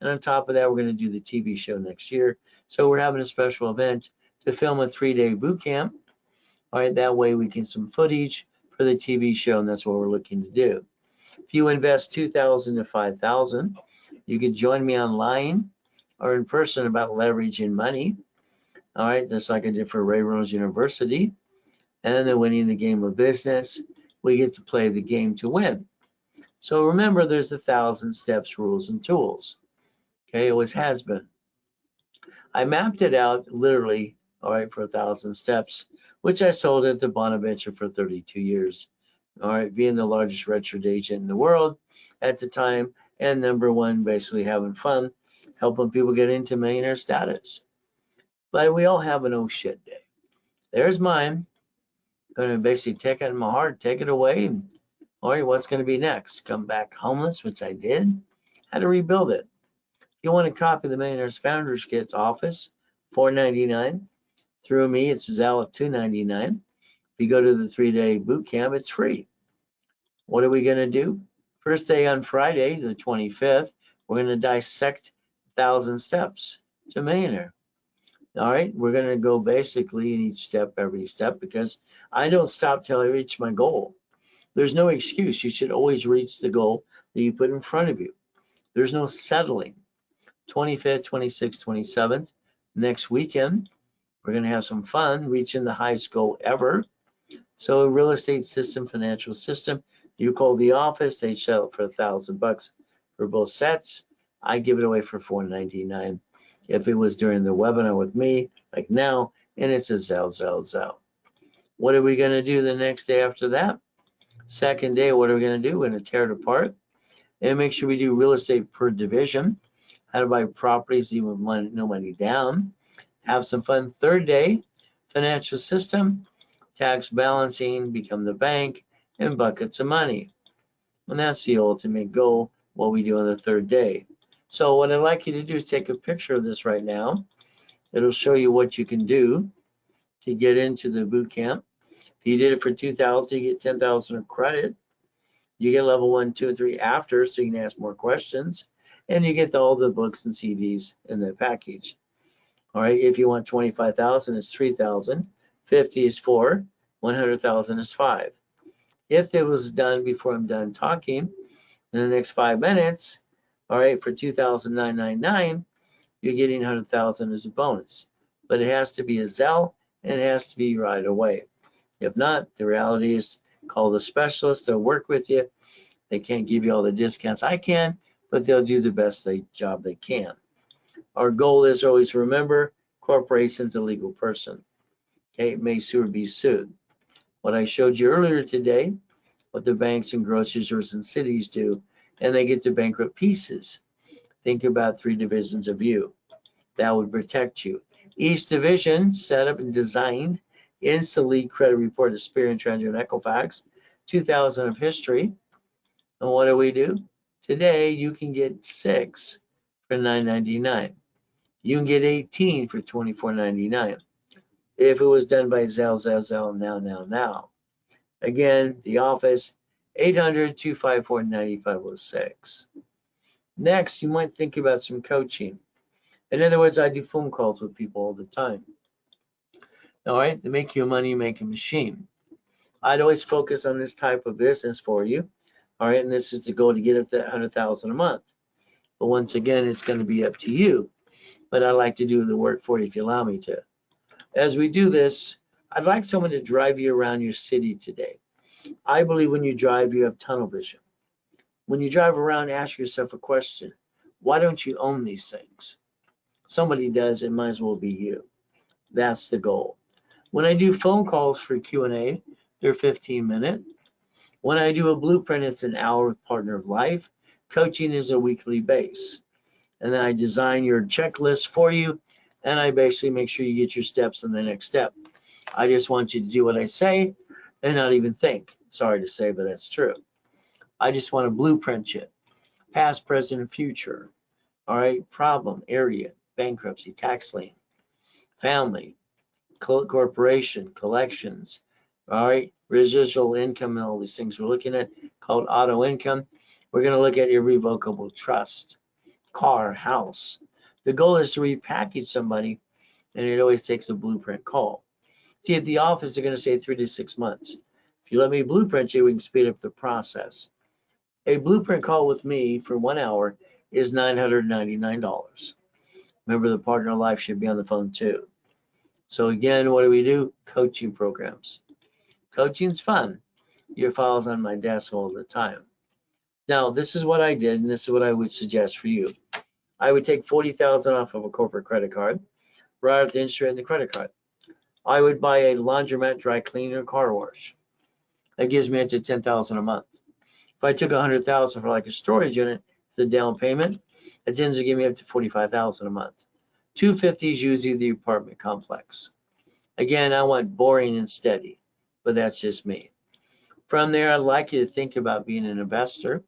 And on top of that, we're going to do the TV show next year. So we're having a special event to film a 3-day boot camp. All right, that way we can some footage for the TV show, and that's what we're looking to do. If you invest $2,000 to $5,000, you can join me online or in person about leveraging money. All right, just like I did for Reynolds University. And then winning the game of business, we get to play the game to win. So remember, there's 1,000 steps, rules, and tools. Okay, it always has been. I mapped it out literally, all right, for 1,000 steps, which I sold at the Bonaventure for 32 years. All right, being the largest registered agent in the world at the time, and #1, basically having fun, helping people get into millionaire status. But we all have an oh shit day. There's mine. Going to basically take it in my heart, take it away. And, all right, what's going to be next? Come back homeless, which I did. How to rebuild it. If you want a copy of the Millionaires Founders Kit's office, $4.99. Through me, it's Zelle at $2.99. If you go to the 3-day boot camp, it's free. What are we going to do? First day on Friday, the 25th, we're going to dissect 1,000 steps to millionaire. All right, we're going to go basically in each step, every step, because I don't stop till I reach my goal. There's no excuse. You should always reach the goal that you put in front of you. There's no settling. 25th, 26th, 27th, next weekend, we're going to have some fun reaching the highest goal ever. So real estate system, financial system, you call the office, they sell it for $1,000 for both sets. I give it away for $4.99 if it was during the webinar with me, like now, and it's a Zelle. What are we going to do the next day after that? Second day, what are we going to do? We're going to tear it apart and make sure we do real estate per division, how to buy properties even with no money down. Have some fun. Third day, financial system, tax balancing, become the bank, and buckets of money. And that's the ultimate goal, what we do on the third day. So what I'd like you to do is take a picture of this right now. It'll show you what you can do to get into the boot camp. If you did it for $2,000, you get $10,000 of credit. You get level 1, 2, and 3 after, so you can ask more questions. And you get all the books and CDs in the package. All right, if you want 25,000, it's 3,000. 50 is 4. 100,000 is 5. If it was done before I'm done talking, in the next 5 minutes, all right, for $2,999, you're getting 100,000 as a bonus. But it has to be a Zelle, and it has to be right away. If not, the reality is call the specialist. They'll work with you. They can't give you all the discounts I can, but they'll do the best job they can. Our goal is always remember, corporation's a legal person. Okay, it may sue or be sued. What I showed you earlier today, what the banks and grocery stores and cities do, and they get to bankrupt pieces. Think about 3 divisions of you. That would protect you. Each division set up and designed instantly credit report, Experian, Transient, Equifax, 2,000 of history. And what do? Today, you can get 6 for $9.99. You can get 18 for $24.99. If it was done by Zelle, now. Again, the office, 800-254-9506. Next, you might think about some coaching. In other words, I do phone calls with people all the time. All right, they make you money, make a machine. I'd always focus on this type of business for you. All right, and this is the goal to get up to that 100,000 a month. But once again, it's going to be up to you. But I like to do the work for you if you allow me to. As we do this, I'd like someone to drive you around your city today. I believe when you drive, you have tunnel vision. When you drive around, ask yourself a question. Why don't you own these things? Somebody does, it might as well be you. That's the goal. When I do phone calls for Q&A, they're 15-minute. When I do a blueprint, it's an hour with Partner of Life. Coaching is a weekly base. And then I design your checklist for you, and I basically make sure you get your steps in the next step. I just want you to do what I say and not even think. Sorry to say, but that's true. I just want to blueprint you. Past, present, and future. All right, problem, area, bankruptcy, tax lien, family, corporation, collections. All right, residual income and all these things we're looking at called auto income. We're going to look at irrevocable trust, car, house. The goal is to repackage somebody, and it always takes a blueprint call. See, at the office, they're going to say 3 to 6 months. If you let me blueprint you, we can speed up the process. A blueprint call with me for 1 hour is $999. Remember, the Partner of Life should be on the phone too. So again, what do? Coaching programs. Coaching's fun. Your file's on my desk all the time. Now, this is what I did, and this is what I would suggest for you. I would take $40,000 off of a corporate credit card, right at the interest rate in the credit card. I would buy a laundromat, dry cleaner, car wash. That gives me up to $10,000 a month. If I took $100,000 for like a storage unit as a down payment, it tends to give me up to $45,000 a month. $250 is usually the apartment complex. Again, I want boring and steady, but that's just me. From there, I'd like you to think about being an investor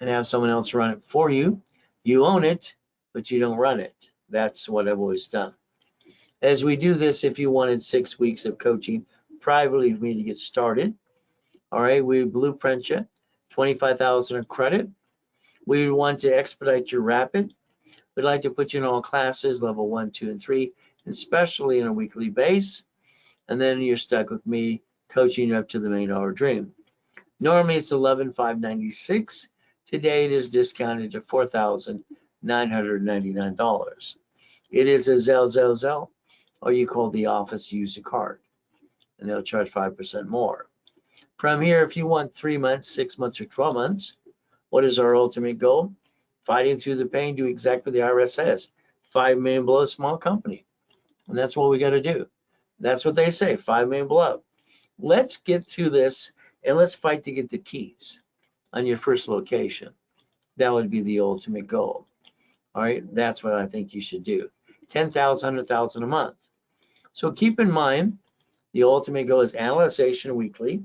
and have someone else run it for you. You own it, but you don't run it. That's what I've always done. As we do this, if you wanted 6 weeks of coaching privately for me to get started, all right, we blueprint you, $25,000 of credit. We want to expedite your rapid. We'd like to put you in all classes, level 1, 2, and 3, especially on a weekly base. And then you're stuck with me coaching you up to the $1 million dream. Normally it's $11,596. Today it is discounted to $4,999. It is a Zelle, or you call the office, use a card, and they'll charge 5% more. From here, if you want 3 months, 6 months, or 12 months, what is our ultimate goal? Fighting through the pain, do exactly what the IRS says. 5 million below, small company. And that's what we got to do. That's what they say, 5 million below. Let's get through this and let's fight to get the keys on your first location. That would be the ultimate goal. All right, that's what I think you should do. 10,000, 100,000 a month. So keep in mind, the ultimate goal is analyzation weekly,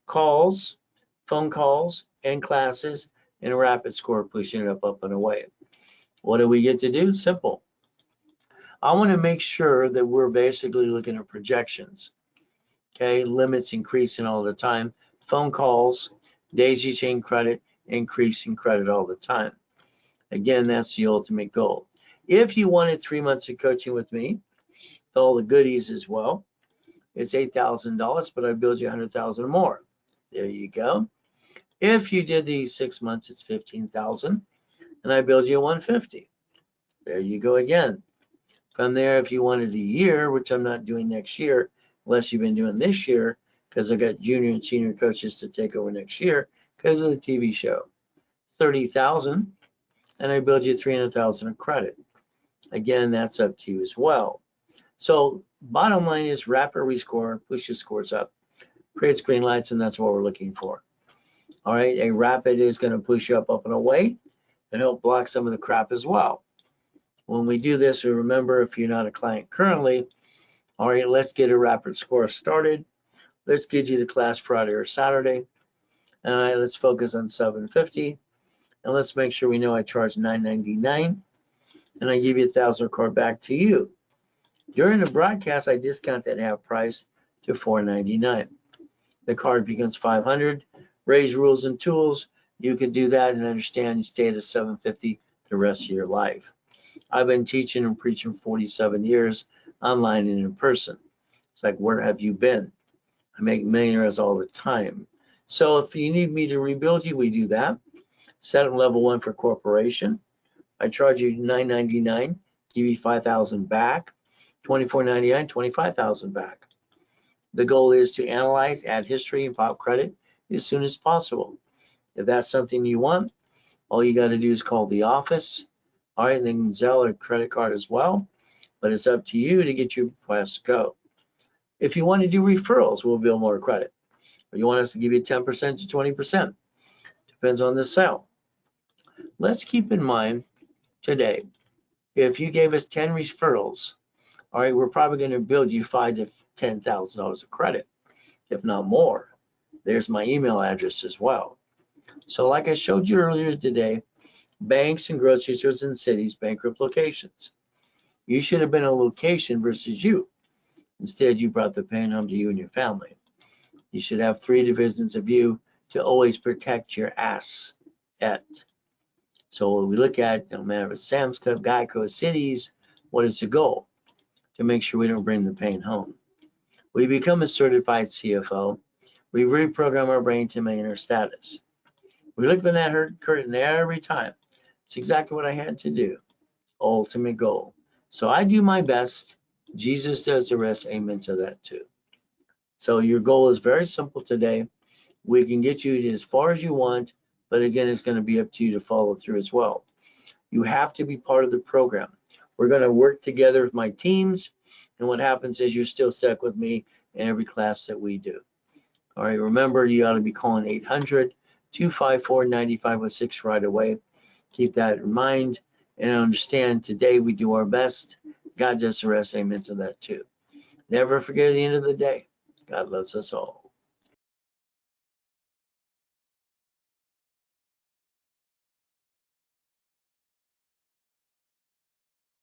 calls, phone calls, and classes, and a rapid score, pushing it up and away. What do we get to do? Simple. I want to make sure that we're basically looking at projections. Okay, limits increasing all the time, phone calls, daisy chain credit, increasing credit all the time. Again, that's the ultimate goal. If you wanted 3 months of coaching with me, all the goodies as well, it's $8,000, but I build you 100,000 more. There you go. If you did the 6 months, it's 15,000, and I build you 150. There you go again. From there, if you wanted a year, which I'm not doing next year, unless you've been doing this year, because I got junior and senior coaches to take over next year because of the TV show, 30,000, and I build you 300,000 of credit. Again, that's up to you as well. So bottom line is rapid rescore, push your scores up, creates green lights, and that's what we're looking for. All right, a rapid is going to push you up and away and help block some of the crap as well. When we do this, remember, if you're not a client currently, all right, let's get a rapid score started. Let's get you to class Friday or Saturday. All right, let's focus on $750, and let's make sure we know I charge $999, and I give you $1,000 card back to you. During the broadcast, I discount that half price to $499. The card becomes $500. Raise rules and tools. You can do that and understand you stay at a $750 the rest of your life. I've been teaching and preaching 47 years online and in person. It's like, where have you been? I make millionaires all the time. So if you need me to rebuild you, we do that. Set up level 1 for corporation. I charge you $999, give you $5,000 back. $24.99, $25,000 back. The goal is to analyze, add history, and file credit as soon as possible. If that's something you want, all you got to do is call the office. All right, then Zelle or credit card as well, but it's up to you to get your request go. If you want to do referrals, we'll build more credit. Or you want us to give you 10% to 20%, depends on the sale. Let's keep in mind today, if you gave us 10 referrals, all right, we're probably going to build you $5,000 to $10,000 of credit, if not more. There's my email address as well. So like I showed you earlier today, banks and grocery stores in cities, bankrupt locations. You should have been a location versus you. Instead, you brought the pain home to you and your family. You should have 3 divisions of you to always protect your asset. So what we look at, no matter if it's Sam's Club, Geico, cities, what is the goal? To make sure we don't bring the pain home. We become a certified CFO. We reprogram our brain to millionaire status. We look behind that curtain every time. It's exactly what I had to do. Ultimate goal. So I do my best. Jesus does the rest. Amen to that too. So your goal is very simple today. We can get you as far as you want, but again, it's going to be up to you to follow through as well. You have to be part of the program. We're going to work together with my teams, and what happens is you're still stuck with me in every class that we do. All right, remember, you ought to be calling 800-254-9506 right away. Keep that in mind and understand today we do our best. God does the rest. Amen to that too. Never forget, at the end of the day, God loves us all.